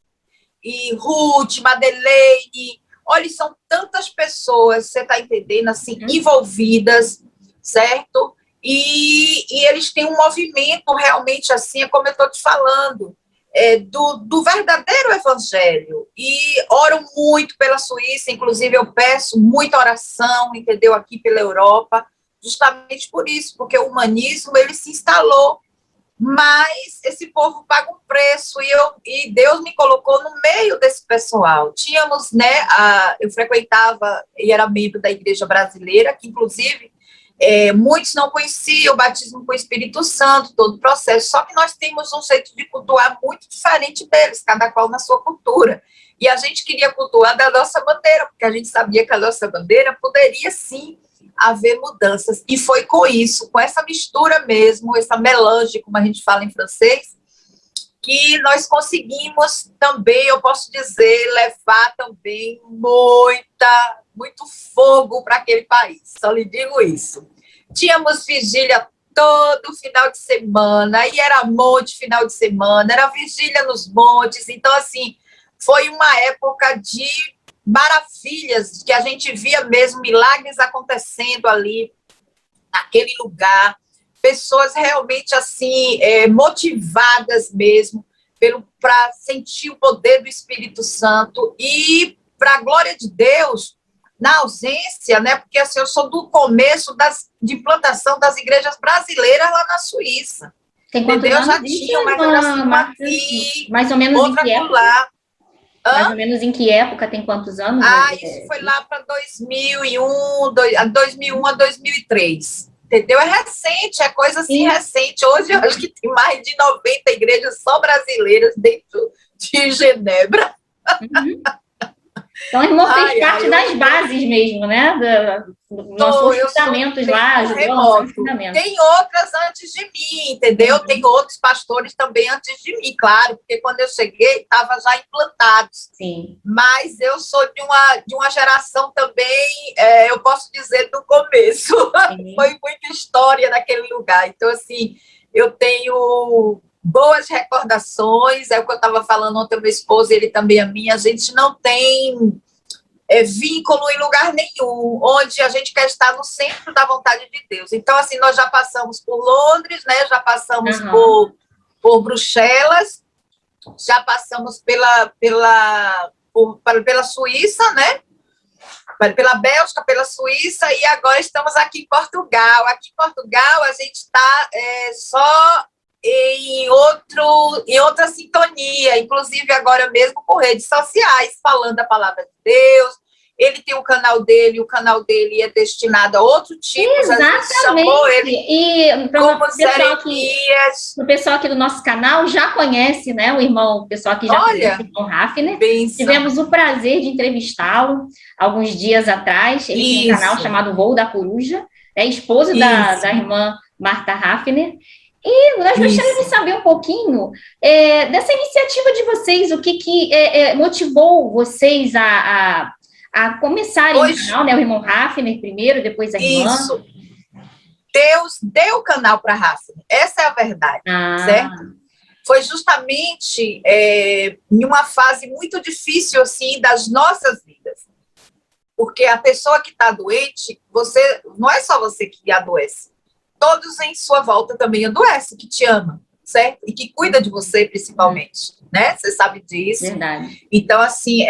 e Ruth, Madeleine, olha, são tantas pessoas, você está entendendo, assim, envolvidas, certo? E eles têm um movimento realmente assim, é como eu estou te falando, do verdadeiro evangelho, e oram muito pela Suíça, inclusive eu peço muita oração, entendeu, aqui pela Europa, justamente por isso, porque o humanismo, ele se instalou, mas esse povo paga um preço, e Deus me colocou no meio desse pessoal. Tínhamos, né, eu frequentava e era membro da Igreja Brasileira, que inclusive muitos não conheciam o batismo com o Espírito Santo, todo o processo, só que nós temos um jeito de cultuar muito diferente deles, cada qual na sua cultura. E a gente queria cultuar da nossa bandeira, porque a gente sabia que a nossa bandeira poderia, sim, haver mudanças. E foi com isso, com essa mistura mesmo, essa melange, como a gente fala em francês, que nós conseguimos também, eu posso dizer, levar também muito fogo para aquele país. Só lhe digo isso. Tínhamos vigília todo final de semana, e era monte final de semana, era vigília nos montes. Então, assim, foi uma época de maravilhas, que a gente via mesmo milagres acontecendo ali, naquele lugar, pessoas realmente assim, motivadas mesmo, para sentir o poder do Espírito Santo, e para a glória de Deus, na ausência, né? Porque assim, eu sou do começo de implantação das igrejas brasileiras lá na Suíça. Tem quantos entendeu? anos? Já tinha, mas era assim, uma aqui, mais ou menos outra em que época? lá. Mais ou menos em que época? Tem quantos anos? Isso foi lá para 2001 a 2003. Entendeu? É recente, é coisa assim. Sim. Recente. Hoje eu acho que tem mais de 90 igrejas só brasileiras dentro de Genebra. Uhum. Então, a irmã fez parte das bases mesmo, né? Dos nossos fundamentos lá, ajudou nos fundamentos. Tem outras antes de mim, entendeu? Tem outros pastores também antes de mim, claro, porque quando eu cheguei, estava já implantados. Sim. Mas eu sou de uma geração também, eu posso dizer, do começo. Foi muita história naquele lugar. Então, assim, eu tenho boas recordações, é o que eu estava falando ontem, meu esposo, ele também a mim, a gente não tem vínculo em lugar nenhum, onde a gente quer estar no centro da vontade de Deus. Então, assim, nós já passamos por Londres, né, já passamos por Bruxelas, já passamos pela Suíça, né, pela Bélgica, pela Suíça, e agora estamos aqui em Portugal. Aqui em Portugal, a gente está só em outra sintonia, inclusive agora mesmo com redes sociais, falando a palavra de Deus. Ele tem o canal dele é destinado a outro tipo. Exatamente. Chamou ele e como Jeremias. O pessoal aqui do nosso canal já conhece, né? O pessoal aqui já conhece o irmão Hafner. Tivemos o prazer de entrevistá-lo alguns dias atrás. Ele tem um canal chamado Voo da Coruja, é esposo da irmã Marta Hafner. E nós gostaríamos de saber um pouquinho dessa iniciativa de vocês, o que motivou vocês a começarem o canal, né? O irmão Hafner primeiro, depois a irmã. Isso. Deus deu o canal para Hafner, essa é a verdade, certo? Foi justamente em uma fase muito difícil, assim, das nossas vidas. Porque a pessoa que está doente, não é só você que adoece. Todos em sua volta também adoecem, que te amam, certo? E que cuida de você, principalmente, né? Você sabe disso. Verdade. Então, assim,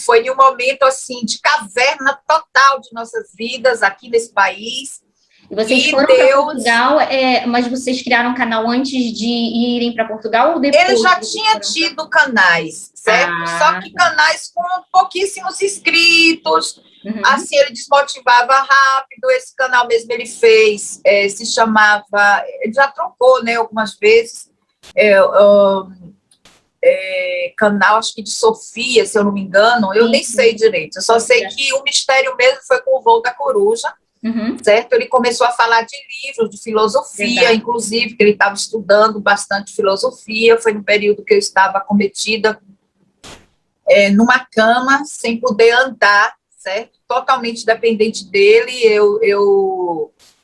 foi em um momento, assim, de caverna total de nossas vidas aqui nesse país. E vocês foram para Portugal, mas vocês criaram um canal antes de irem para Portugal ou depois? Ele já tinha tido canais, certo? Só que canais com pouquíssimos inscritos. Assim, ele desmotivava rápido. Esse canal mesmo ele fez, se chamava, ele já trocou, né, algumas vezes, canal, acho que de Sofia, se eu não me engano, eu nem sei direito, eu só sei que o mistério mesmo foi com o Voo da Coruja, certo? Ele começou a falar de livros, de filosofia, inclusive, que ele estava estudando bastante filosofia. Foi no período que eu estava acometida numa cama, sem poder andar, certo? Totalmente dependente dele.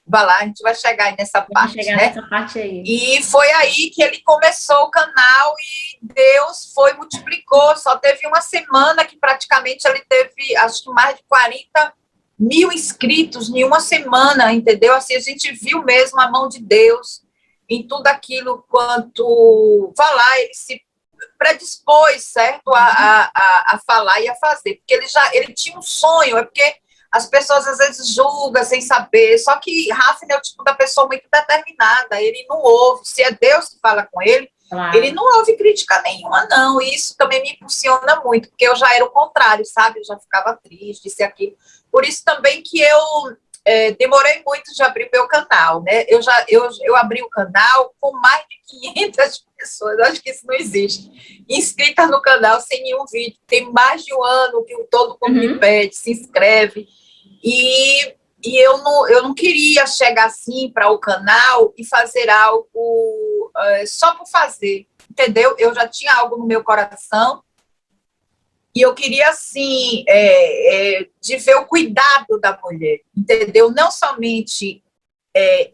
Vai lá, a gente vai chegar aí nessa parte, né? Nessa parte aí. E foi aí que ele começou o canal e Deus multiplicou. Só teve uma semana que praticamente ele teve, acho que mais de 40.000 inscritos em uma semana, entendeu? Assim, a gente viu mesmo a mão de Deus em tudo aquilo quanto falar, ele se predispôs, certo, a falar e a fazer, porque ele tinha um sonho, porque as pessoas às vezes julgam sem saber, só que Hafner é o tipo da pessoa muito determinada, ele não ouve, se é Deus que fala com ele, ele não ouve crítica nenhuma, não, e isso também me impulsiona muito, porque eu já era o contrário, sabe, eu já ficava triste, isso e aquilo, por isso também que eu demorei muito de abrir meu canal, né? Eu abri o canal com mais de 500 pessoas, acho que isso não existe, inscritas no canal sem nenhum vídeo. Tem mais de um ano que todo mundo me pede, se inscreve. E eu não queria chegar assim para o canal e fazer algo só por fazer, entendeu? Eu já tinha algo no meu coração e eu queria, assim, de ver o cuidado da mulher, entendeu? Não somente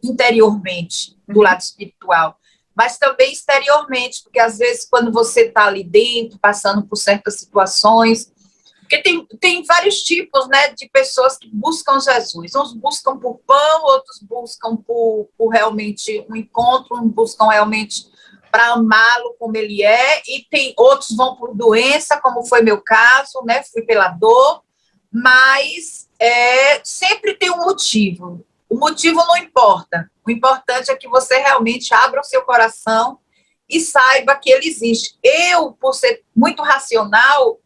interiormente, do lado espiritual, mas também exteriormente, porque às vezes quando você está ali dentro, passando por certas situações, porque tem vários tipos, né, de pessoas que buscam Jesus. Uns buscam por pão, outros buscam por realmente um encontro, uns buscam realmente para amá-lo como ele é, e tem outros vão por doença, como foi meu caso, né, fui pela dor, mas sempre tem um motivo. O motivo não importa. O importante é que você realmente abra o seu coração e saiba que ele existe. Eu, por ser muito racional,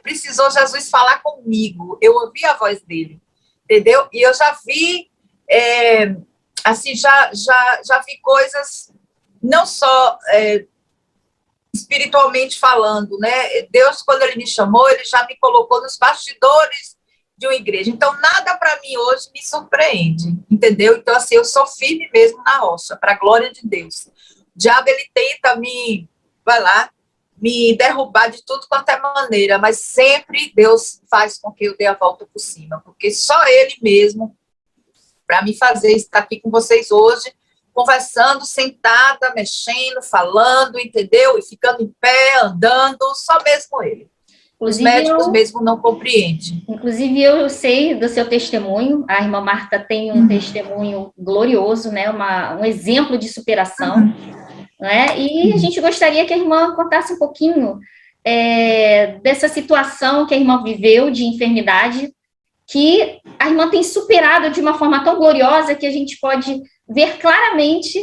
precisou Jesus falar comigo, eu ouvi a voz dele, entendeu? E eu já vi, assim, já vi coisas, não só espiritualmente falando, né? Deus, quando ele me chamou, ele já me colocou nos bastidores de uma igreja, então nada para mim hoje me surpreende, entendeu? Então, assim, eu sou firme mesmo na rocha, para a glória de Deus. O diabo, ele tenta me derrubar de tudo quanto é maneira, mas sempre Deus faz com que eu dê a volta por cima, porque só Ele mesmo, para me fazer estar aqui com vocês hoje, conversando, sentada, mexendo, falando, entendeu? E ficando em pé, andando, só mesmo Ele. Os médicos mesmo não compreendem. Inclusive, eu sei do seu testemunho, a irmã Marta tem um testemunho glorioso, né? Um exemplo de superação. Né? E a gente gostaria que a irmã contasse um pouquinho dessa situação que a irmã viveu de enfermidade, que a irmã tem superado de uma forma tão gloriosa que a gente pode ver claramente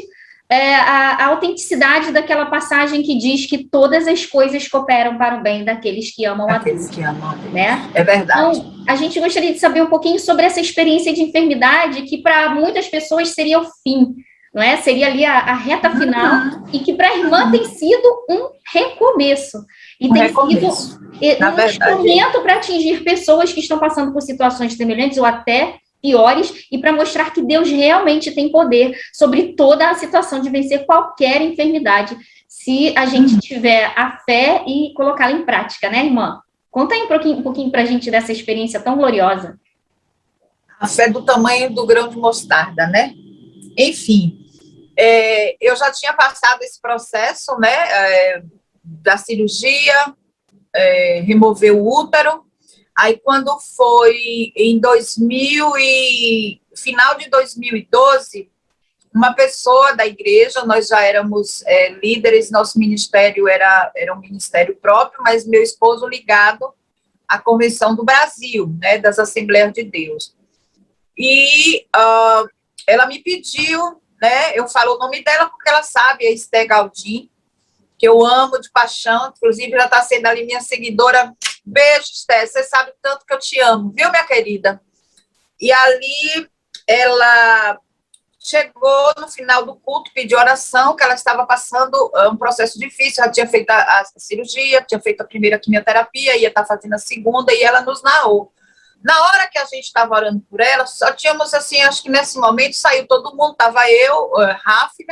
a autenticidade daquela passagem que diz que todas as coisas cooperam para o bem daqueles que amam a Deus. Que amam a Deus. Né? É verdade. Então, a gente gostaria de saber um pouquinho sobre essa experiência de enfermidade que para muitas pessoas seria o fim, não é? Seria ali a reta final, e que para a irmã tem sido um recomeço. E tem sido um instrumento para atingir pessoas que estão passando por situações semelhantes ou até piores, e para mostrar que Deus realmente tem poder sobre toda a situação de vencer qualquer enfermidade, se a gente tiver a fé e colocá-la em prática, né, irmã? Conta aí um pouquinho para a gente dessa experiência tão gloriosa. A fé do tamanho do grão de mostarda, né? Enfim, eu já tinha passado esse processo, né, da cirurgia, remover o útero. Aí, quando foi em final de 2012, uma pessoa da igreja, nós já éramos líderes, nosso ministério era um ministério próprio, mas meu esposo ligado à Convenção do Brasil, né, das Assembleias de Deus. E ela me pediu, né, eu falo o nome dela porque ela sabe, a Esté Galdin, que eu amo de paixão, inclusive ela está sendo ali minha seguidora. Beijo, Esté, você sabe tanto que eu te amo, viu, minha querida? E ali ela chegou no final do culto, pediu oração, que ela estava passando um processo difícil, já tinha feito a cirurgia, tinha feito a primeira quimioterapia, ia estar fazendo a segunda, e ela nos narrou. Na hora que a gente estava orando por ela, só tínhamos, assim, acho que nesse momento saiu todo mundo, estava eu, Rafne,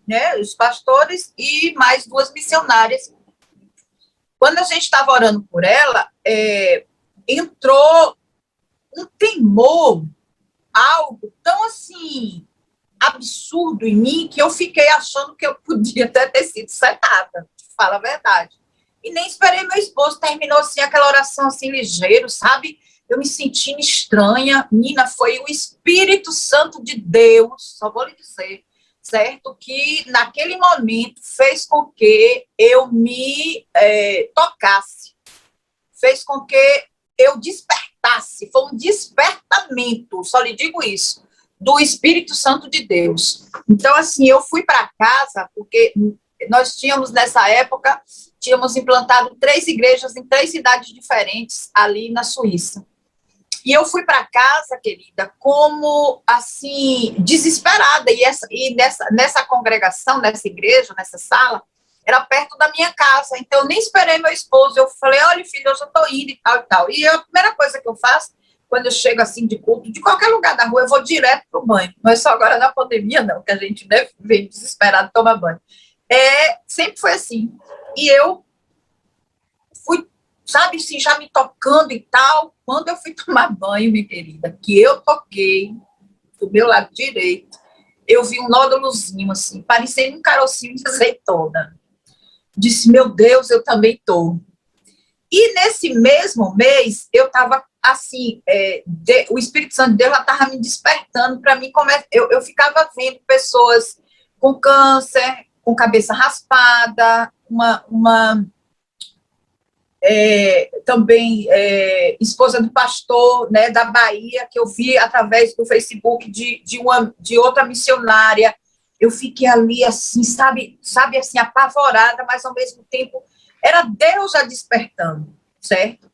né, os pastores e mais 2 missionárias. Quando a gente estava orando por ela, entrou um temor, algo tão, assim, absurdo em mim, que eu fiquei achando que eu podia até ter sido setada, fala a verdade. E nem esperei meu esposo, terminou, assim, aquela oração, assim, ligeiro, sabe? Eu me sentindo estranha. Nina, foi o Espírito Santo de Deus, só vou lhe dizer, certo? Que naquele momento fez com que eu me tocasse, fez com que eu despertasse, foi um despertamento, só lhe digo isso, do Espírito Santo de Deus. Então, assim, eu fui para casa, porque nós tínhamos, nessa época, tínhamos implantado 3 igrejas em 3 cidades diferentes ali na Suíça. E eu fui para casa, querida, como, assim, desesperada. E nessa congregação, nessa igreja, nessa sala, era perto da minha casa. Então, eu nem esperei meu esposo. Eu falei, olha, filho, eu já estou indo e tal e tal. E a primeira coisa que eu faço, quando eu chego, assim, de culto, de qualquer lugar da rua, eu vou direto para o banho. Não é só agora na pandemia, não, que a gente, né, vem desesperado tomar banho. Sempre foi assim. E eu fui, sabe, assim, já me tocando e tal. Quando eu fui tomar banho, minha querida, que eu toquei do meu lado direito, eu vi um nódulozinho, assim, parecendo um carocinho de azeitona. Disse, meu Deus, eu também tô. E nesse mesmo mês, eu estava assim, o Espírito Santo de Deus estava me despertando para mim. Eu ficava vendo pessoas com câncer, com cabeça raspada, também esposa do pastor, né, da Bahia, que eu vi através do Facebook de outra missionária. Eu fiquei ali, assim, sabe, assim, apavorada, mas ao mesmo tempo era Deus já despertando, certo?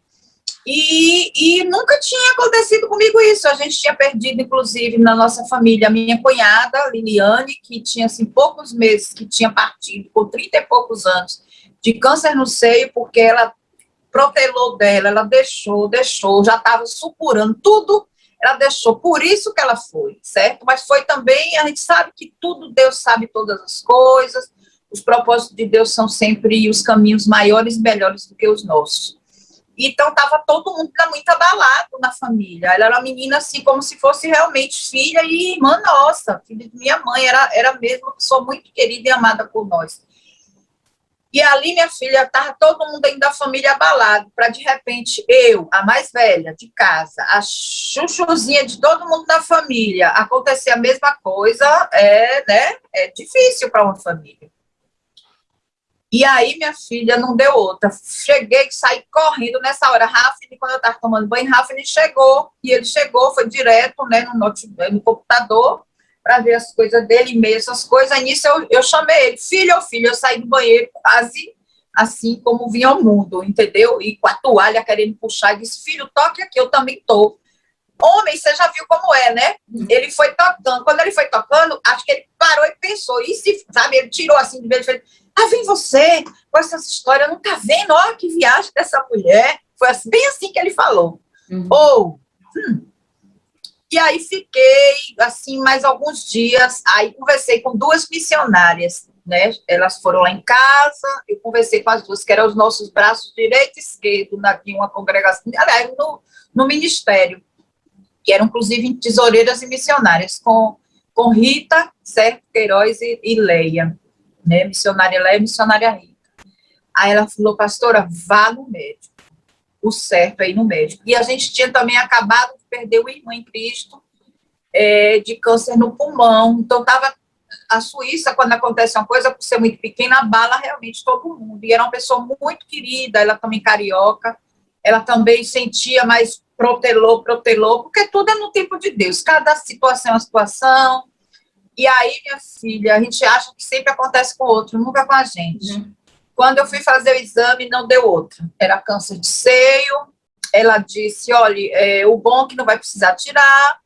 E nunca tinha acontecido comigo isso. A gente tinha perdido, inclusive, na nossa família, a minha cunhada, Liliane, que tinha, assim, poucos meses que tinha partido, com 30 e poucos anos, de câncer no seio, porque ela protelou dela, ela deixou, já estava supurando tudo, ela deixou, por isso que ela foi, certo? Mas foi também, a gente sabe que tudo, Deus sabe todas as coisas, os propósitos de Deus são sempre os caminhos maiores e melhores do que os nossos. Então, estava todo mundo muito abalado na família. Ela era uma menina, assim, como se fosse realmente filha e irmã nossa, filha de minha mãe, era mesmo uma pessoa muito querida e amada por nós. E ali, minha filha, estava todo mundo ainda da família abalado, para de repente eu, a mais velha de casa, a chuchuzinha de todo mundo da família, acontecer a mesma coisa, né, é difícil para uma família. E aí, minha filha, não deu outra. Cheguei, saí correndo nessa hora. Rafine, quando eu estava tomando banho, Rafine chegou, e ele chegou, foi direto, né, no computador, para ver as coisas dele, e-mail, essas coisas. Aí nisso eu chamei ele, filho, eu saí do banheiro quase assim como vinha ao mundo, entendeu? E com a toalha querendo puxar, e disse, filho, toque aqui, eu também tô. Homem, você já viu como é, né? Ele foi tocando. Quando ele foi tocando, acho que ele parou e pensou. E se, sabe, ele tirou assim de vez, fez, vem você com essa história, não tá vendo? Olha que viagem dessa mulher. Foi assim, bem assim que ele falou. E aí fiquei, assim, mais alguns dias, aí conversei com duas missionárias, né? Elas foram lá em casa, eu conversei com as duas, que eram os nossos braços direito e esquerdo, de uma congregação, aliás, no ministério, que eram, inclusive, tesoureiras e missionárias, com Rita, certo, Queiroz e Leia, né? Missionária Leia e missionária Rita. Aí ela falou, pastora, vá no médico. O certo é ir no médico. E a gente tinha também acabado de perder uma irmã em Cristo, de câncer no pulmão. Então, a Suíça, quando acontece uma coisa, por ser muito pequena, abala realmente todo mundo. E era uma pessoa muito querida, ela também carioca, ela também sentia, mas protelou, porque tudo é no tempo de Deus. Cada situação é uma situação. E aí, minha filha, a gente acha que sempre acontece com o outro, nunca com a gente. Quando eu fui fazer o exame, não deu outra. Era câncer de seio. Ela disse, olha, o bom é que não vai precisar tirar,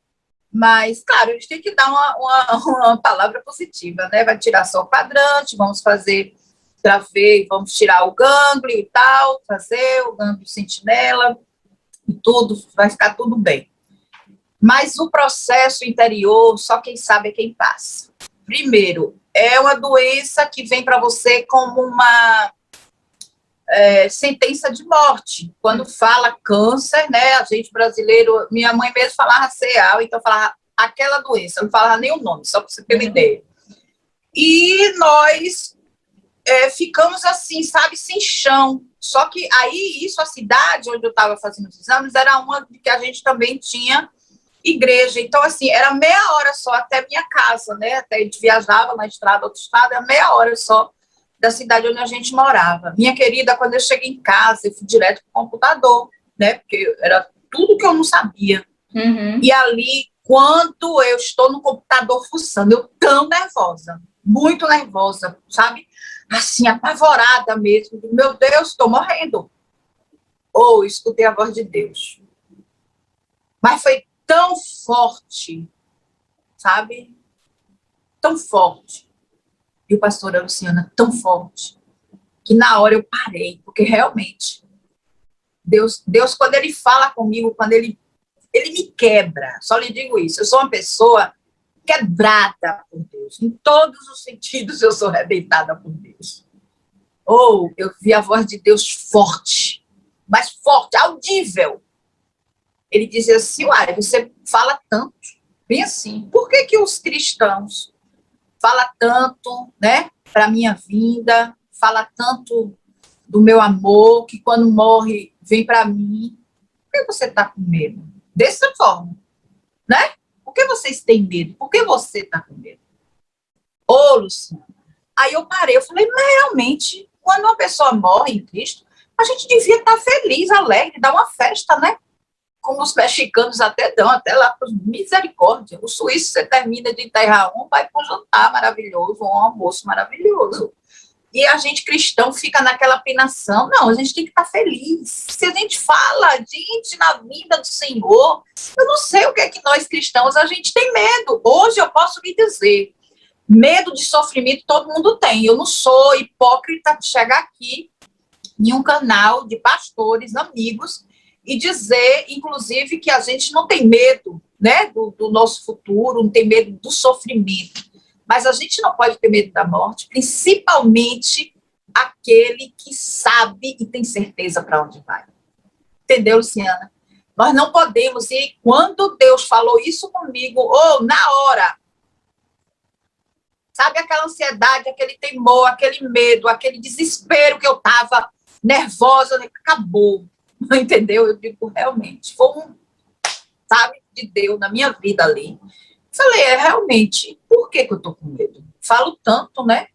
mas, claro, a gente tem que dar uma palavra positiva, né? Vai tirar só o quadrante, vamos fazer para ver, vamos tirar o gânglio e tal, fazer o gânglio sentinela, e tudo, vai ficar tudo bem. Mas o processo interior, só quem sabe é quem passa. Primeiro, é uma doença que vem para você como uma sentença de morte. Quando fala câncer, né, a gente brasileiro, minha mãe mesmo falava CA, então falava aquela doença, não falava nem o nome, só para você ter uma ideia. E nós ficamos assim, sabe, sem chão. Só que aí, isso, a cidade onde eu estava fazendo os exames, era uma que a gente também tinha igreja. Então, assim, era meia hora só até minha casa, né? Até a gente viajava na estrada, outro estado, era meia hora só da cidade onde a gente morava. Minha querida, quando eu cheguei em casa, eu fui direto para o computador, né? Porque era tudo que eu não sabia. E ali, quando eu estou no computador fuçando, eu tão nervosa, muito nervosa, sabe? Assim, apavorada mesmo. Meu Deus, estou morrendo. Escutei a voz de Deus. Mas foi tão forte, sabe? Tão forte. E o pastor Luciana, tão forte, que na hora eu parei, porque realmente, Deus quando ele fala comigo, quando ele me quebra, só lhe digo isso, eu sou uma pessoa quebrada por Deus, em todos os sentidos eu sou arrebentada por Deus. Ou eu vi a voz de Deus forte, mas forte, audível. Ele dizia assim, uai, você fala tanto, bem assim, por que os cristãos falam tanto, né, para a minha vida, fala tanto do meu amor, que quando morre vem para mim, por que você está com medo? Dessa forma, né? Por que vocês têm medo? Por que você está com medo? Ô, Luciana, aí eu parei, eu falei, mas realmente, quando uma pessoa morre em Cristo, a gente devia estar feliz, alegre, dar uma festa, né? Como os mexicanos até dão, até lá para misericórdia. O suíço, você termina de enterrar um, vai para um jantar maravilhoso, um almoço maravilhoso. E a gente cristão fica naquela penação. Não, a gente tem que estar feliz. Se a gente fala, gente, na vida do Senhor, eu não sei o que é que nós cristãos, a gente tem medo. Hoje eu posso lhe dizer, medo de sofrimento todo mundo tem. Eu não sou hipócrita de chegar aqui em um canal de pastores, amigos, e dizer, inclusive, que a gente não tem medo, né, do nosso futuro, não tem medo do sofrimento. Mas a gente não pode ter medo da morte, principalmente aquele que sabe e tem certeza para onde vai. Entendeu, Luciana? Nós não podemos, e quando Deus falou isso comigo, na hora, sabe aquela ansiedade, aquele temor, aquele medo, aquele desespero que eu estava nervosa, acabou. Entendeu? Eu digo, realmente, foi sabe, de Deus na minha vida ali. Falei, realmente, por que eu tô com medo? Falo tanto, né?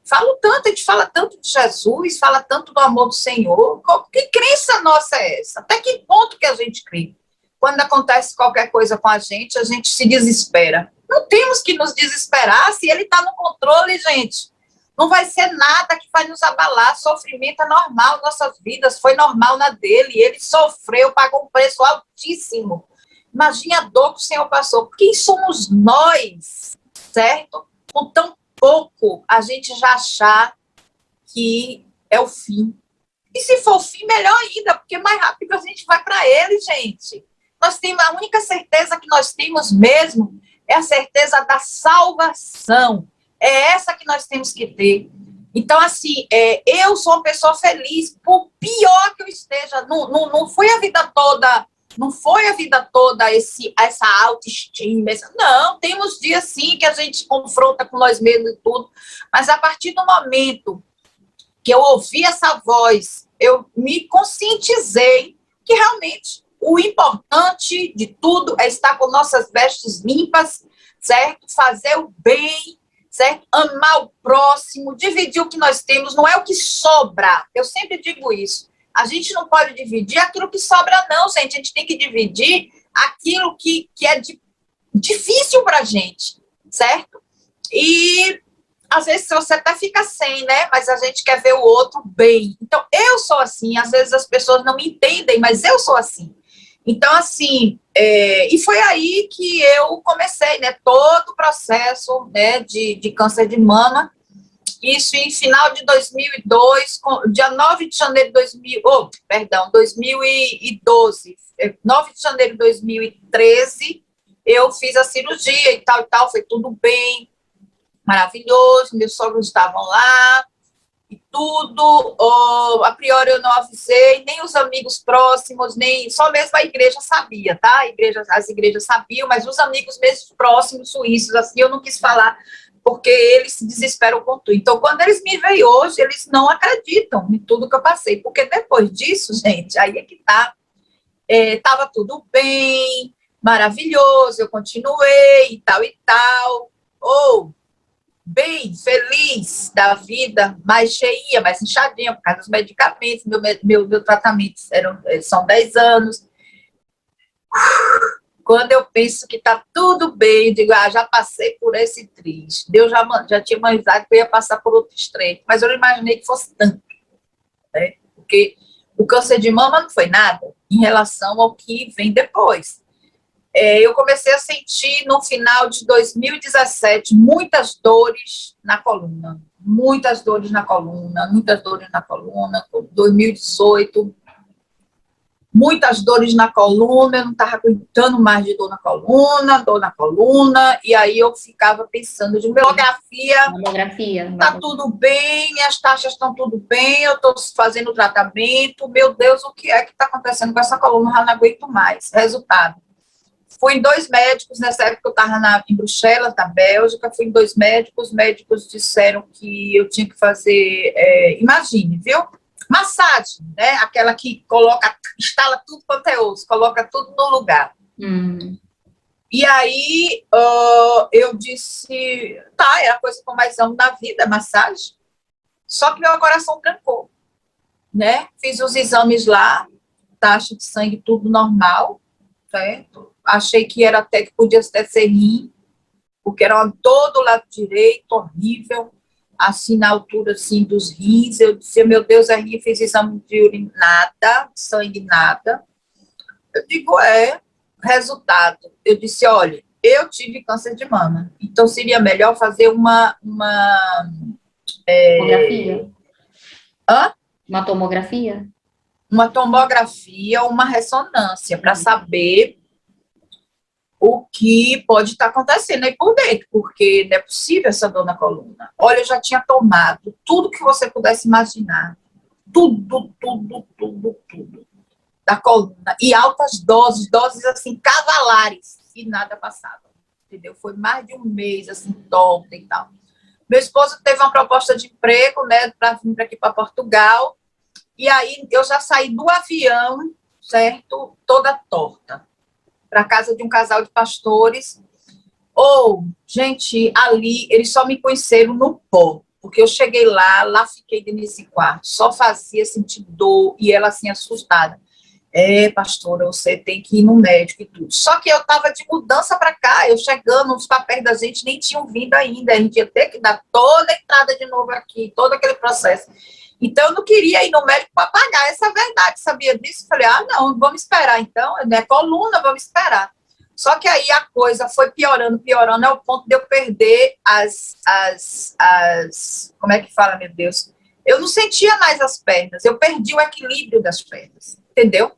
Falo tanto, a gente fala tanto de Jesus, fala tanto do amor do Senhor. Que crença nossa é essa? Até que ponto que a gente crê? Quando acontece qualquer coisa com a gente se desespera. Não temos que nos desesperar se ele está no controle, gente. Não vai ser nada que vai nos abalar. Sofrimento é normal em nossas vidas, foi normal na dele. Ele sofreu, pagou um preço altíssimo. Imagine a dor que o Senhor passou. Quem somos nós, certo? Com tão pouco, a gente já achar que é o fim. E se for o fim, melhor ainda, porque mais rápido a gente vai para ele, gente. Nós temos a única certeza que nós temos mesmo é a certeza da salvação. É essa que nós temos que ter. Então, assim, eu sou uma pessoa feliz, por pior que eu esteja, não foi a vida toda, essa autoestima. Não, temos dias, sim, que a gente confronta com nós mesmos e tudo, mas a partir do momento que eu ouvi essa voz, eu me conscientizei que realmente o importante de tudo é estar com nossas vestes limpas, certo? Fazer o bem, certo? Amar o próximo, dividir o que nós temos, não é o que sobra. Eu sempre digo isso. A gente não pode dividir aquilo que sobra, não, gente. A gente tem que dividir aquilo que é difícil para a gente, certo? E, às vezes, você até fica sem, né? Mas a gente quer ver o outro bem. Então, eu sou assim. Às vezes, as pessoas não me entendem, mas eu sou assim. Então, assim, e foi aí que eu comecei, né, todo o processo, né, de câncer de mama, isso em final de 2002, dia 9 de janeiro de 2012, 9 de janeiro de 2013, eu fiz a cirurgia e tal, foi tudo bem, maravilhoso, meus sogros estavam lá, e tudo, a priori eu não avisei, nem os amigos próximos, nem, só mesmo a igreja sabia, tá? As igrejas sabiam, mas os amigos mesmo próximos, suíços, assim, eu não quis falar, porque eles se desesperam com tudo. Então, quando eles me veem hoje, eles não acreditam em tudo que eu passei, porque depois disso, gente, aí é que tá, tava tudo bem, maravilhoso, eu continuei, e tal, bem feliz da vida, mais cheia, mais inchadinha, por causa dos medicamentos, meu tratamento são 10 anos. Quando eu penso que está tudo bem, eu digo, já passei por esse triste. Deus já tinha imaginado que eu ia passar por outro estreito, mas eu não imaginei que fosse tanto, né? Porque O câncer de mama não foi nada em relação ao que vem depois. Eu comecei a sentir, no final de 2017, muitas dores na coluna. Muitas dores na coluna, muitas dores na coluna. 2018, muitas dores na coluna, eu não estava aguentando mais de dor na coluna, e aí eu ficava pensando de mamografia, tá tudo bem, minhas taxas estão tudo bem, eu estou fazendo tratamento, meu Deus, o que é que está acontecendo com essa coluna? Eu já não aguento mais. Resultado, fui em 2 médicos, nessa época eu estava em Bruxelas, na Bélgica, fui em 2 médicos, os médicos disseram que eu tinha que fazer, imagine, viu? Massagem, né? Aquela que instala tudo quanto é osso, coloca tudo no lugar. E aí eu disse, tá, é a coisa que eu mais amo na vida, massagem. Só que meu coração trancou, né? Fiz os exames lá, taxa de sangue tudo normal, certo? Achei que era até que podia até ser rim, porque era uma dor do lado direito, horrível, assim, na altura, assim, dos rins. Eu disse, meu Deus, é rim, fiz exame de urina, nada, sangue, nada. Eu digo, resultado. Eu disse, olha, eu tive câncer de mama, então seria melhor fazer uma tomografia? Uma tomografia? Uma tomografia, uma ressonância, para saber o que pode estar acontecendo aí por dentro, porque não é possível essa dor na coluna. Olha, eu já tinha tomado tudo que você pudesse imaginar, tudo da coluna, e altas doses assim, cavalares, e nada passava, entendeu? Foi mais de um mês, assim, torta e tal. Meu esposo teve uma proposta de emprego, né, para vir aqui para Portugal, e aí eu já saí do avião, certo, toda torta, para casa de um casal de pastores. Gente, ali, eles só me conheceram no pó, porque eu cheguei lá fiquei nesse quarto, só fazia sentir dor, e ela assim, assustada. Pastora, você tem que ir no médico e tudo. Só que eu estava de mudança para cá, eu chegando, os papéis da gente nem tinham vindo ainda, a gente ia ter que dar toda a entrada de novo aqui, todo aquele processo. Então, eu não queria ir no médico para pagar, essa é a verdade, sabia disso? Falei, não, vamos esperar então, né, coluna, vamos esperar. Só que aí a coisa foi piorando, ao ponto de eu perder como é que fala, meu Deus? Eu não sentia mais as pernas, eu perdi o equilíbrio das pernas, entendeu?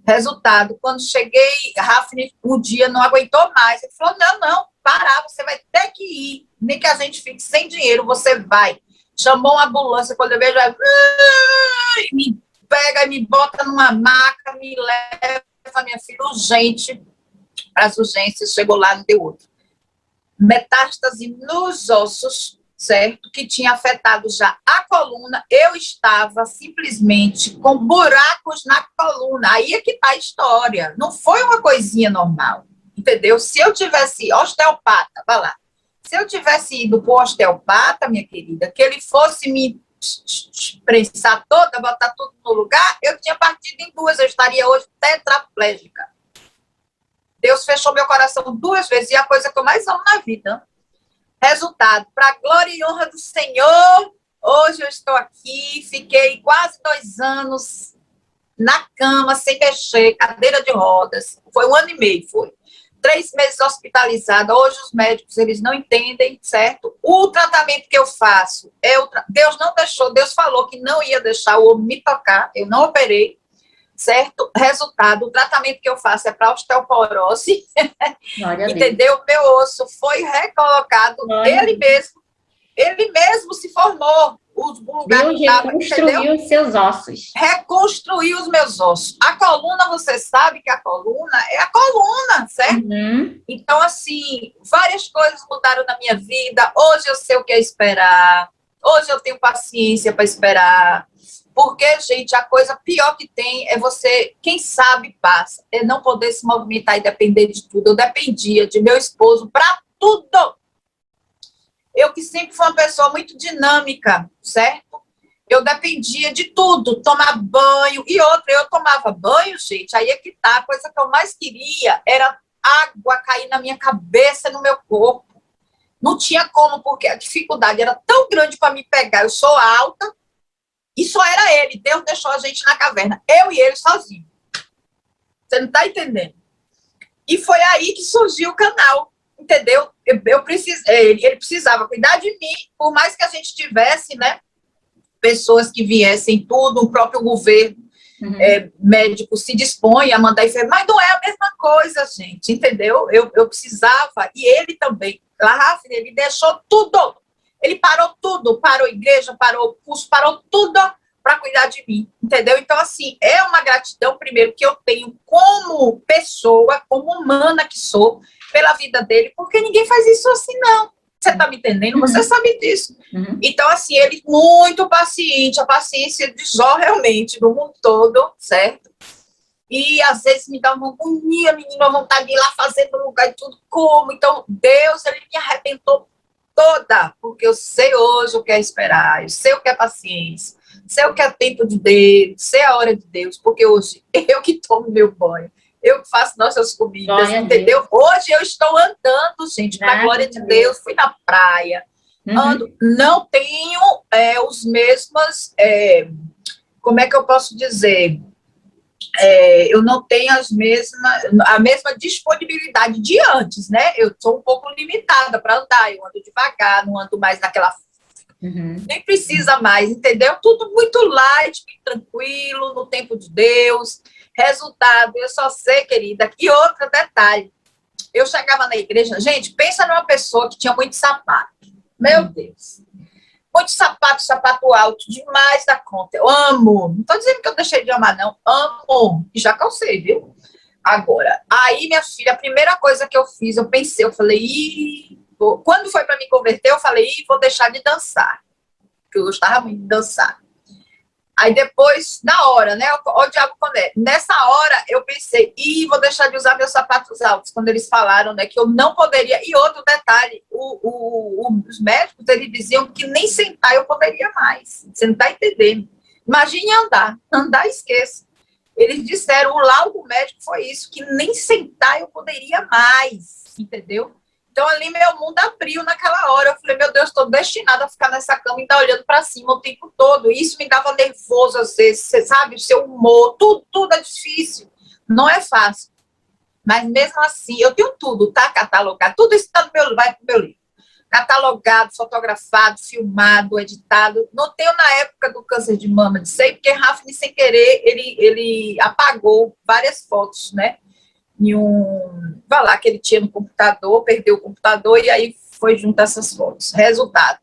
Resultado, quando cheguei, Rafne, um dia não aguentou mais, ele falou, não, parar, você vai ter que ir, nem que a gente fique sem dinheiro, você vai. Chamou uma ambulância, quando eu vejo, me pega e me bota numa maca, me leva, minha filha, urgente, para as urgências, chegou lá, não deu outro. Metástase nos ossos, certo? Que tinha afetado já a coluna, eu estava simplesmente com buracos na coluna, aí é que está a história, não foi uma coisinha normal, entendeu? Se eu tivesse osteopata, vai lá, se eu tivesse ido para o osteopata, minha querida, que ele fosse me prensar toda, botar tudo no lugar, eu tinha partido em 2, eu estaria hoje tetraplégica. Deus fechou meu coração 2 vezes, e a coisa que eu mais amo na vida. Resultado, para a glória e honra do Senhor, hoje eu estou aqui, fiquei quase 2 anos na cama, sem mexer, cadeira de rodas, foi 1 ano e meio, foi. 3 meses hospitalizada, hoje os médicos, eles não entendem, certo? O tratamento que eu faço, Deus não deixou, Deus falou que não ia deixar o homem me tocar, eu não operei, certo? Resultado, o tratamento que eu faço é para osteoporose, entendeu? Meu osso foi recolocado, ele mesmo se formou, o lugar Deus reconstruiu os seus ossos. Reconstruiu os meus ossos. A coluna, você sabe que a coluna é a coluna, certo? Uhum. Então, assim, várias coisas mudaram na minha vida. Hoje eu sei o que é esperar. Hoje eu tenho paciência para esperar. Porque, gente, a coisa pior que tem é você, quem sabe, passa. É não poder se movimentar e depender de tudo. Eu dependia de meu esposo para tudo. Eu que sempre fui uma pessoa muito dinâmica, certo? Eu dependia de tudo, tomar banho. E outra, eu tomava banho, gente, aí é que tá. A coisa que eu mais queria era água cair na minha cabeça, no meu corpo. Não tinha como, porque a dificuldade era tão grande para me pegar. Eu sou alta, E só era ele. Deus deixou a gente na caverna. Eu e ele sozinho. Você não está entendendo? E foi aí que surgiu o canal. Entendeu? Ele precisava cuidar de mim, por mais que a gente tivesse, né, pessoas que viessem, tudo, o próprio governo médico se dispõe a mandar enfermeiro, mas não é a mesma coisa, gente, entendeu? Eu precisava, e ele também, Rafne, ele deixou tudo, ele parou tudo, parou a igreja, parou o curso, parou tudo para cuidar de mim, entendeu? Então, assim, é uma gratidão, primeiro, que eu tenho como pessoa, como humana que sou, pela vida dele, porque ninguém faz isso assim, não. Você está me entendendo? Você sabe disso. Então, assim, ele muito paciente, a paciência de Jó, realmente, no mundo todo, certo? E, às vezes, me dá uma agonia, menina, uma vontade de ir lá fazer no lugar e tudo, como? Então, Deus, ele me arrebentou toda, porque eu sei hoje o que é esperar, eu sei o que é paciência, sei o que é tempo de Deus, sei a hora de Deus, porque hoje eu que tomo meu banho, eu que faço nossas comidas, glória entendeu? Hoje eu estou andando, gente, para a glória de Deus, fui na praia, ando, não tenho os mesmos, como é que eu posso dizer? Eu não tenho a mesma disponibilidade de antes, né? Eu sou um pouco limitada para andar, eu ando devagar, não ando mais naquela... Nem precisa mais, entendeu? Tudo muito light, tranquilo, no tempo de Deus. Resultado, eu só sei, querida, e outro detalhe, eu chegava na igreja, gente, pensa numa pessoa que tinha muito sapato, meu Deus, muito sapato alto, demais da conta, eu amo, não estou dizendo que eu deixei de amar, não, amo, e já calcei, viu? Agora, aí, minha filha, a primeira coisa que eu fiz, eu pensei, eu falei, quando foi para me converter, eu falei, vou deixar de dançar, porque eu gostava muito de dançar. Aí depois, na hora, né? Ó, o diabo quando é. Nessa hora, eu pensei, vou deixar de usar meus sapatos altos, quando eles falaram, né, que eu não poderia. E outro detalhe, os médicos, eles diziam que nem sentar eu poderia mais. Você não está entendendo. Imagine andar esqueça. Eles disseram, o laudo médico foi isso, que nem sentar eu poderia mais, entendeu? Então, ali, meu mundo abriu naquela hora. Eu falei, meu Deus, estou destinada a ficar nessa cama e estar olhando para cima o tempo todo. Isso me dava nervoso, às vezes, você sabe, o seu humor, tudo é difícil. Não é fácil. Mas, mesmo assim, eu tenho tudo, tá? Catalogado. Tudo isso tá vai para o meu livro. Catalogado, fotografado, filmado, editado. Não tenho na época do câncer de mama, de sei, porque Rafne, sem querer, ele apagou várias fotos, né? Vai lá, que ele tinha no computador, perdeu o computador e aí foi juntar essas fotos. Resultado,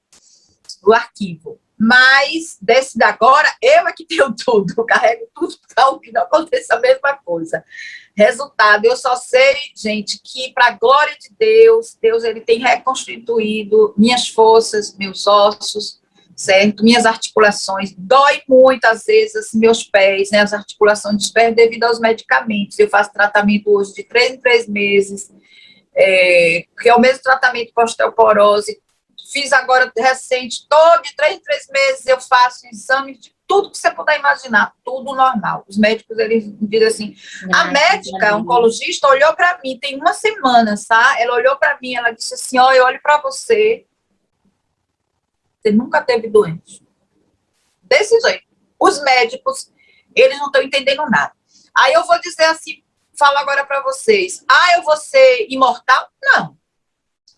o arquivo. Mas, desse da agora, eu é que tenho tudo, eu carrego tudo para que não aconteça a mesma coisa. Resultado, eu só sei, gente, que para a glória de Deus, Deus ele tem reconstituído minhas forças, meus ossos, certo? Minhas articulações, dói muitas vezes meus pés, né? As articulações dos pés devido aos medicamentos. Eu faço tratamento hoje de 3 em 3 meses, que é o mesmo tratamento para osteoporose. Fiz agora recente, todo de 3 em 3 meses eu faço exames de tudo que você puder imaginar, tudo normal. Os médicos, eles dizem assim, a médica, a oncologista, olhou para mim, tem uma semana, tá? Ela olhou para mim, ela disse assim, ó, eu olho para você, você nunca teve doente. Desse jeito. Os médicos, eles não estão entendendo nada. Aí eu vou dizer assim, falo agora para vocês, eu vou ser imortal? Não.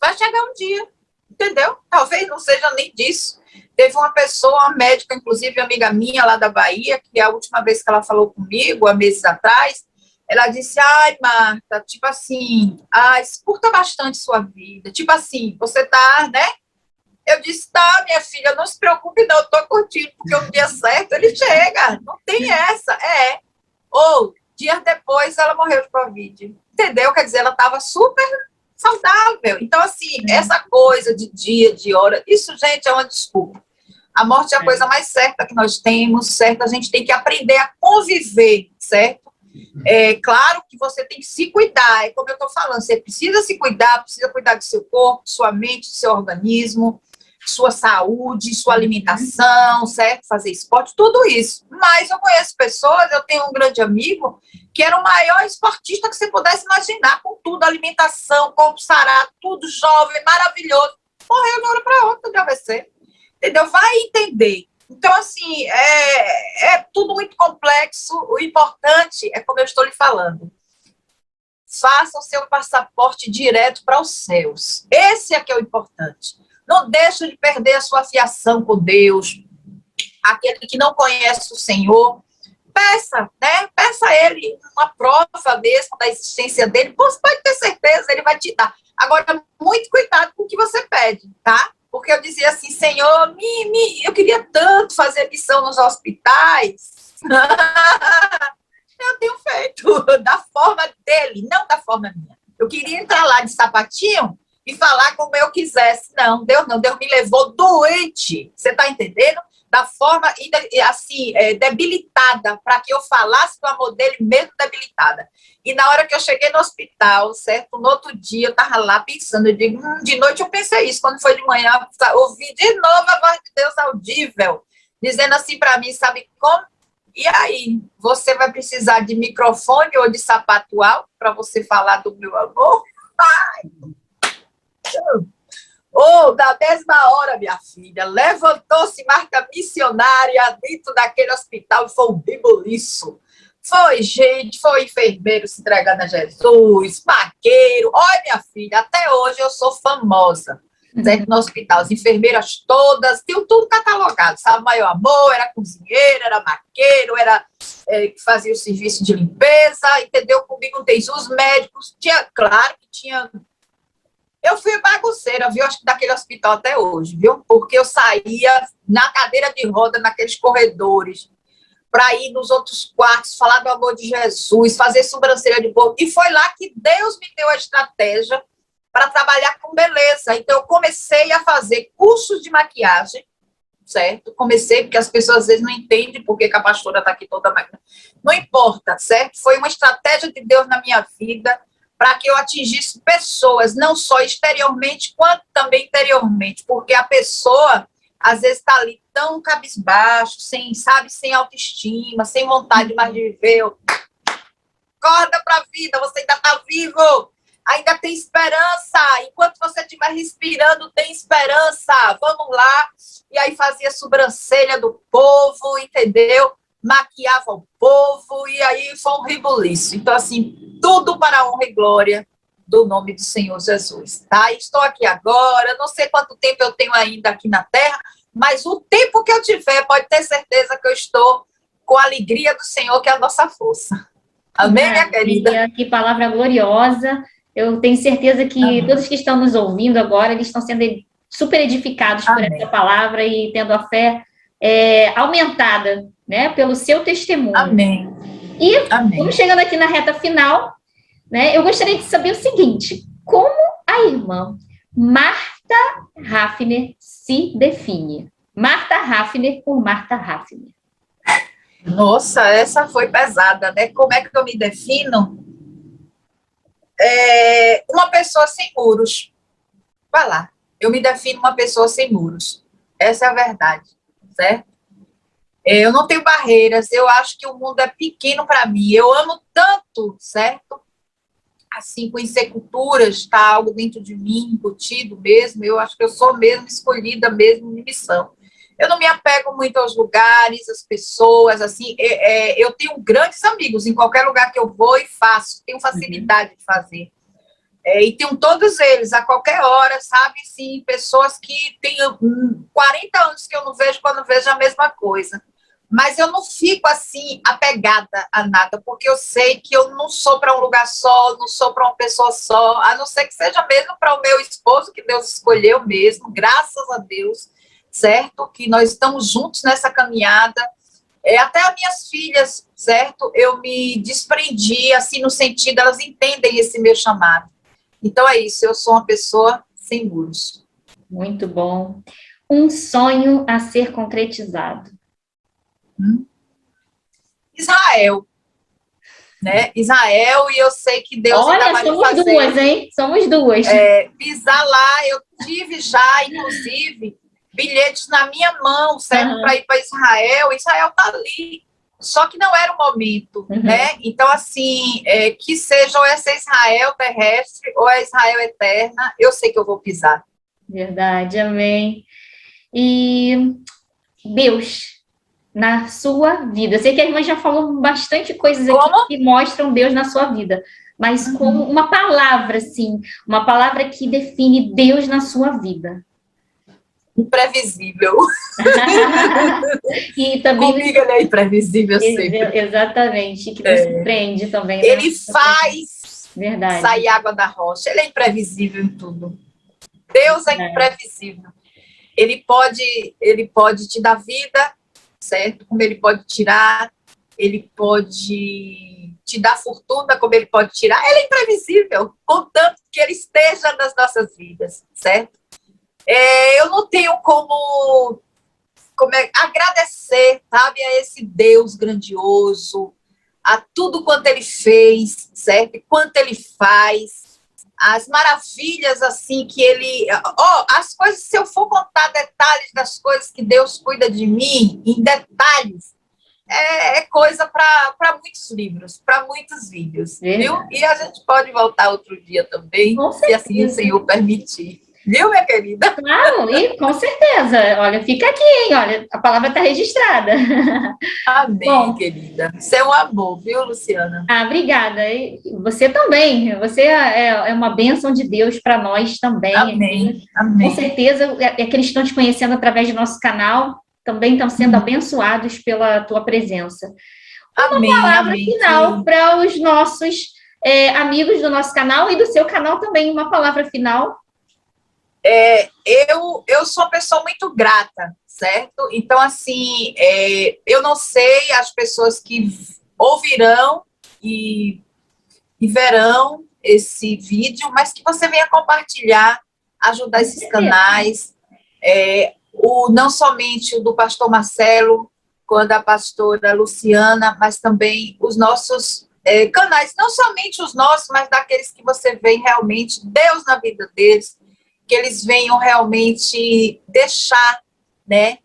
Vai chegar um dia, entendeu? Talvez não seja nem disso. Teve uma pessoa, uma médica, inclusive amiga minha lá da Bahia, que a última vez que ela falou comigo, há meses atrás, ela disse, Marta, tipo assim, curta bastante sua vida. Tipo assim, você tá, né? Eu disse, tá, minha filha, não se preocupe não, eu tô curtindo, porque o dia certo ele chega, não tem essa, dias depois ela morreu de Covid, entendeu? Quer dizer, ela estava super saudável, então assim, essa coisa de dia, de hora, isso, gente, é uma desculpa. A morte é a coisa mais certa que nós temos, certo? A gente tem que aprender a conviver, certo? Claro que você tem que se cuidar, é como eu estou falando, você precisa se cuidar, precisa cuidar do seu corpo, sua mente, do seu organismo, sua saúde, sua alimentação, certo? Fazer esporte, tudo isso. Mas eu conheço pessoas, eu tenho um grande amigo que era o maior esportista que você pudesse imaginar, com tudo, alimentação, corpo sarado, tudo jovem, maravilhoso. Morreu de uma hora para outra de AVC. Entendeu? Vai entender Então, assim, é tudo muito complexo. O importante é, como eu estou lhe falando, faça o seu passaporte direto para os céus. Esse é que é o importante. Não deixe de perder a sua fiação com Deus. Aquele que não conhece o Senhor, peça, né? Peça a ele uma prova mesmo da existência dele. Você pode ter certeza, ele vai te dar. Agora, muito cuidado com o que você pede, tá? Porque eu dizia assim, Senhor, eu queria tanto fazer missão nos hospitais. Eu tenho feito da forma dele, não da forma minha. Eu queria entrar lá de sapatinho e falar como eu quisesse. Não, Deus me levou doente. Você está entendendo? Da forma, assim, debilitada, para que eu falasse do amor dele mesmo debilitada. E na hora que eu cheguei no hospital, certo? No outro dia, eu estava lá pensando, eu digo, de noite eu pensei isso, quando foi de manhã, eu ouvi de novo a voz de Deus audível, dizendo assim para mim, sabe como? E aí, você vai precisar de microfone ou de sapato alto para você falar do meu amor? Ai! Da mesma hora, minha filha, levantou-se marca missionária dentro daquele hospital e foi um bibuliço. Foi gente, foi enfermeiro se entregando a Jesus, maqueiro. Olha, minha filha, até hoje eu sou famosa. Certo? No hospital, as enfermeiras todas, tinham tudo catalogado, sabe? Maior amor, era cozinheiro, era maqueiro, era que fazia o serviço de limpeza, entendeu? Comigo não tem isso. Os médicos, claro que tinha. Eu fui bagunceira, viu? Acho que daquele hospital até hoje, viu? Porque eu saía na cadeira de roda, naqueles corredores, para ir nos outros quartos, falar do amor de Jesus, fazer sobrancelha de bolo. E foi lá que Deus me deu a estratégia para trabalhar com beleza. Então, eu comecei a fazer cursos de maquiagem, certo? Comecei, porque as pessoas às vezes não entendem por que a pastora está aqui toda maquiada. Não importa, certo? Foi uma estratégia de Deus na minha vida para que eu atingisse pessoas, não só exteriormente, quanto também interiormente, porque a pessoa, às vezes, está ali tão cabisbaixo, sem, sabe, sem autoestima, sem vontade mais de viver. Acorda para a vida, você ainda está vivo, ainda tem esperança, enquanto você estiver respirando, tem esperança, vamos lá. E aí fazia sobrancelha do povo, entendeu? Maquiava o povo, e aí foi um rebuliço. Então, assim, tudo para a honra e glória do nome do Senhor Jesus, tá? Estou aqui agora, não sei quanto tempo eu tenho ainda aqui na Terra, mas o tempo que eu tiver, pode ter certeza que eu estou com a alegria do Senhor, que é a nossa força. Amém, minha querida? Que palavra gloriosa. Eu tenho certeza que todos que estão nos ouvindo agora, eles estão sendo super edificados por essa palavra e tendo a fé aumentada, né, pelo seu testemunho. Amém. E vamos chegando aqui na reta final, né, eu gostaria de saber o seguinte, como a irmã Marta Hafner se define? Marta Hafner por Marta Hafner. Nossa, essa foi pesada, né? Como é que eu me defino? Uma pessoa sem muros. Vai lá. Eu me defino uma pessoa sem muros. Essa é a verdade, certo? Eu não tenho barreiras. Eu acho que o mundo é pequeno para mim. Eu amo tanto, certo? Assim, com inseculuras, está algo dentro de mim, embutido mesmo. Eu acho que eu sou mesmo escolhida, mesmo em missão. Eu não me apego muito aos lugares, às pessoas, assim, eu tenho grandes amigos em qualquer lugar que eu vou e faço, tenho facilidade de fazer. E tenho todos eles, a qualquer hora, sabe, sim, pessoas que têm 40 anos que eu não vejo, quando vejo a mesma coisa. Mas eu não fico, assim, apegada a nada, porque eu sei que eu não sou para um lugar só, não sou para uma pessoa só, a não ser que seja mesmo para o meu esposo, que Deus escolheu mesmo, graças a Deus, certo? Que nós estamos juntos nessa caminhada. Até as minhas filhas, certo? Eu me desprendi, assim, no sentido, elas entendem esse meu chamado. Então é isso, eu sou uma pessoa sem muros. Muito bom. Um sonho a ser concretizado. Israel. Né? Israel, e eu sei que Deus ainda vai me fazer. Somos duas, hein? Somos duas. Pisar lá, eu tive já, inclusive, bilhetes na minha mão, certo? Para ir para Israel. Israel está ali. Só que não era o momento, né? Então, assim, que seja ou essa Israel terrestre ou a Israel eterna, eu sei que eu vou pisar. Verdade, amém. E Deus na sua vida. Eu sei que a irmã já falou bastante coisas aqui Como? que mostram Deus na sua vida, mas como uma palavra, assim, uma palavra que define Deus na sua vida. Imprevisível. E também Comigo ele é imprevisível sempre. exatamente, que nos surpreende também. Né? Ele faz Verdade. sair água da rocha. Ele é imprevisível em tudo. Deus é imprevisível. Ele pode te dar vida, certo? Como ele pode tirar. Ele pode te dar fortuna, como ele pode tirar. Ele é imprevisível, contanto que ele esteja nas nossas vidas, certo? Eu não tenho como agradecer, sabe, a esse Deus grandioso, a tudo quanto ele fez, certo? E quanto ele faz, as maravilhas, assim, que ele... as coisas, se eu for contar detalhes das coisas que Deus cuida de mim, em detalhes, é coisa para muitos livros, para muitos vídeos, viu? E a gente pode voltar outro dia também, se assim o Senhor permitir. Viu, minha querida? Claro, e com certeza. Olha, fica aqui, hein? Olha, a palavra está registrada. Amém, bom, querida. Você é um amor, viu, Luciana? Obrigada. E você também. Você é uma bênção de Deus para nós também. Amém, amém. Com certeza, aqueles que estão te conhecendo através do nosso canal também estão sendo abençoados pela tua presença. Amém, uma palavra amém, final para os nossos amigos do nosso canal e do seu canal também. Uma palavra final. Eu sou uma pessoa muito grata, certo? Então, assim, eu não sei as pessoas que ouvirão e verão esse vídeo, mas que você venha compartilhar, ajudar esses canais, não somente o do pastor Marcelo, quando a pastora Luciana, mas também os nossos canais, não somente os nossos, mas daqueles que você vê realmente Deus na vida deles, que eles venham realmente deixar, né,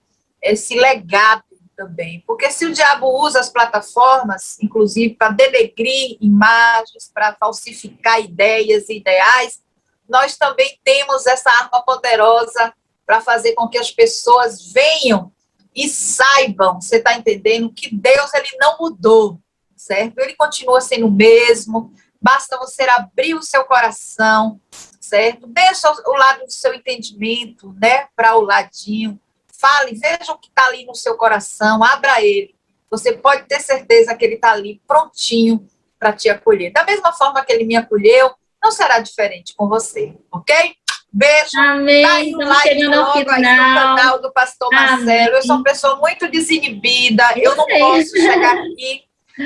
esse legado também. Porque se o diabo usa as plataformas, inclusive, para denegrir imagens, para falsificar ideias e ideais, nós também temos essa arma poderosa para fazer com que as pessoas venham e saibam, você está entendendo, que Deus ele não mudou, certo? Ele continua sendo o mesmo, basta você abrir o seu coração, certo? Deixa o lado do seu entendimento, né, para o ladinho. Fale, veja o que está ali no seu coração, abra ele. Você pode ter certeza que ele está ali prontinho para te acolher. Da mesma forma que ele me acolheu, não será diferente com você, ok? Beijo. Amém. Dá aí um like logo aí no canal do pastor Marcelo. Amém. Eu sou uma pessoa muito desinibida. Eu não posso chegar aqui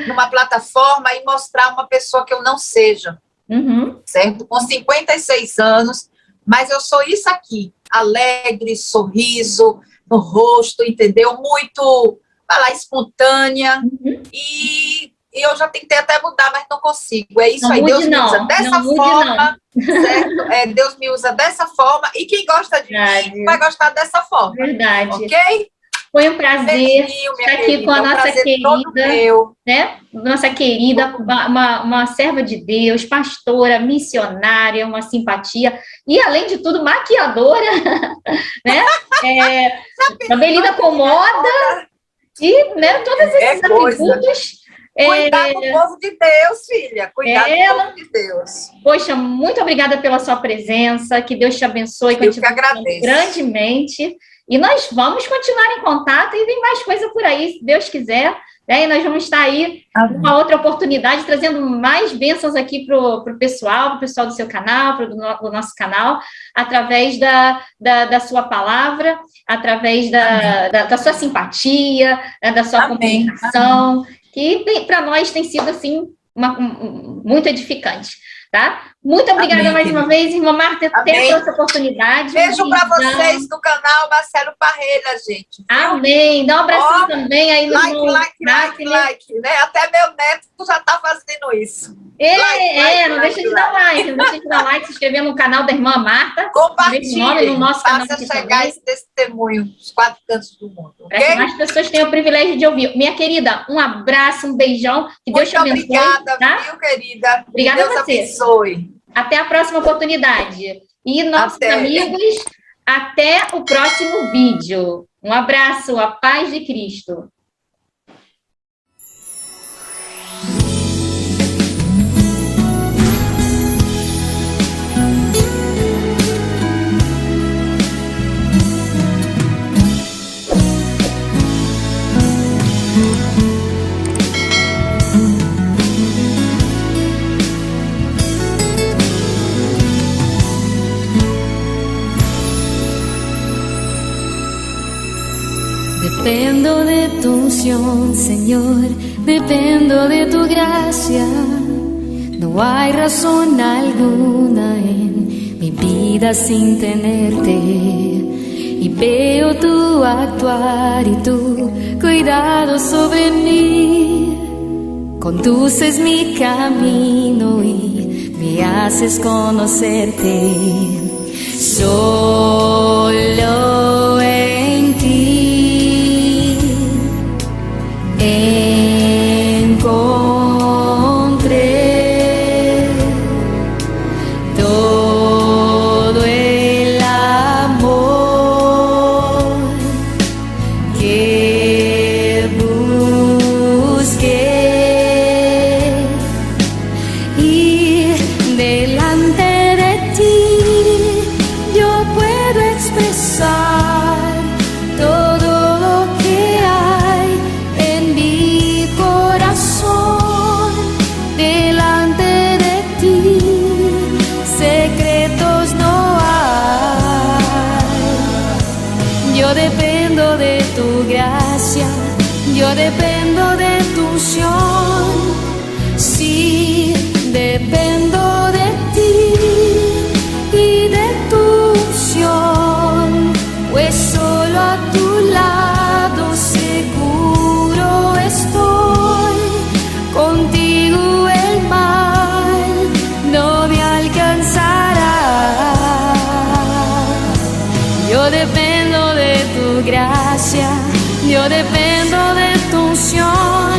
numa plataforma e mostrar uma pessoa que eu não seja. Certo? Com 56 anos, mas eu sou isso aqui, alegre, sorriso no rosto, entendeu? Muito, vai lá, espontânea, e eu já tentei até mudar, mas não consigo. É isso não aí, Deus me usa dessa forma, certo? Deus me usa dessa forma, e quem gosta de mim vai gostar dessa forma. Verdade. Ok? Foi um prazer estar aqui com a nossa querida, né? Nossa querida, uma serva de Deus, pastora, missionária, uma simpatia, e além de tudo, maquiadora, né? Também lida com moda, e né, todos esses atributos. Cuidar do povo de Deus, filha. Cuidar do povo de Deus. Poxa, muito obrigada pela sua presença, que Deus te abençoe. Eu que agradeço. Grandemente. E nós vamos continuar em contato e vem mais coisa por aí, se Deus quiser. Né? E nós vamos estar aí numa outra oportunidade, trazendo mais bênçãos aqui para o pessoal do seu canal, do nosso canal, através da sua palavra, através da sua simpatia, da sua comunicação, que para nós tem sido assim, muito edificante. Tá? Muito obrigada mais uma vez, irmã Marta, por ter essa oportunidade. Beijo para vocês do canal Marcelo Parreira, gente. Viu? Amém. Dá um abraço também aí no like, né? Até meu neto já está fazendo isso. Não deixa de dar like, não deixa de dar like, se inscrever no canal da irmã Marta. Compartilhe, no nosso canal. Faça chegar esse testemunho dos 4 cantos do mundo. Para que mais pessoas tenham o privilégio de ouvir. Minha querida, um abraço, um beijão. Que Deus te abençoe. Obrigada, tá? viu, querida? Obrigada Deus a você. Abençoe. Até a próxima oportunidade. E nossos amigos, até o próximo vídeo. Um abraço, a paz de Cristo. Dependo de tu unción, Señor, dependo de tu gracia. No hay razón alguna en mi vida sin tenerte. Y veo tu actuar y tu cuidado sobre mí. Conduces mi camino y me haces conocerte. Solo en ti encontré todo el amor que busqué, y delante de ti yo puedo expresar todo lo que hay en mi corazón. Delante de ti secretos no hay. Yo dependo de tu gracia, yo dependo de tu unción. Sí, dependo de ti y de tu unción, pues solo a tu lado seguro estoy. Contigo el mal no me alcanzará. Yo dependo de tu gracia, yo dependo de tu unción,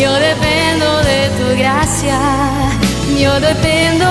yo dependo de tu gracia, yo dependo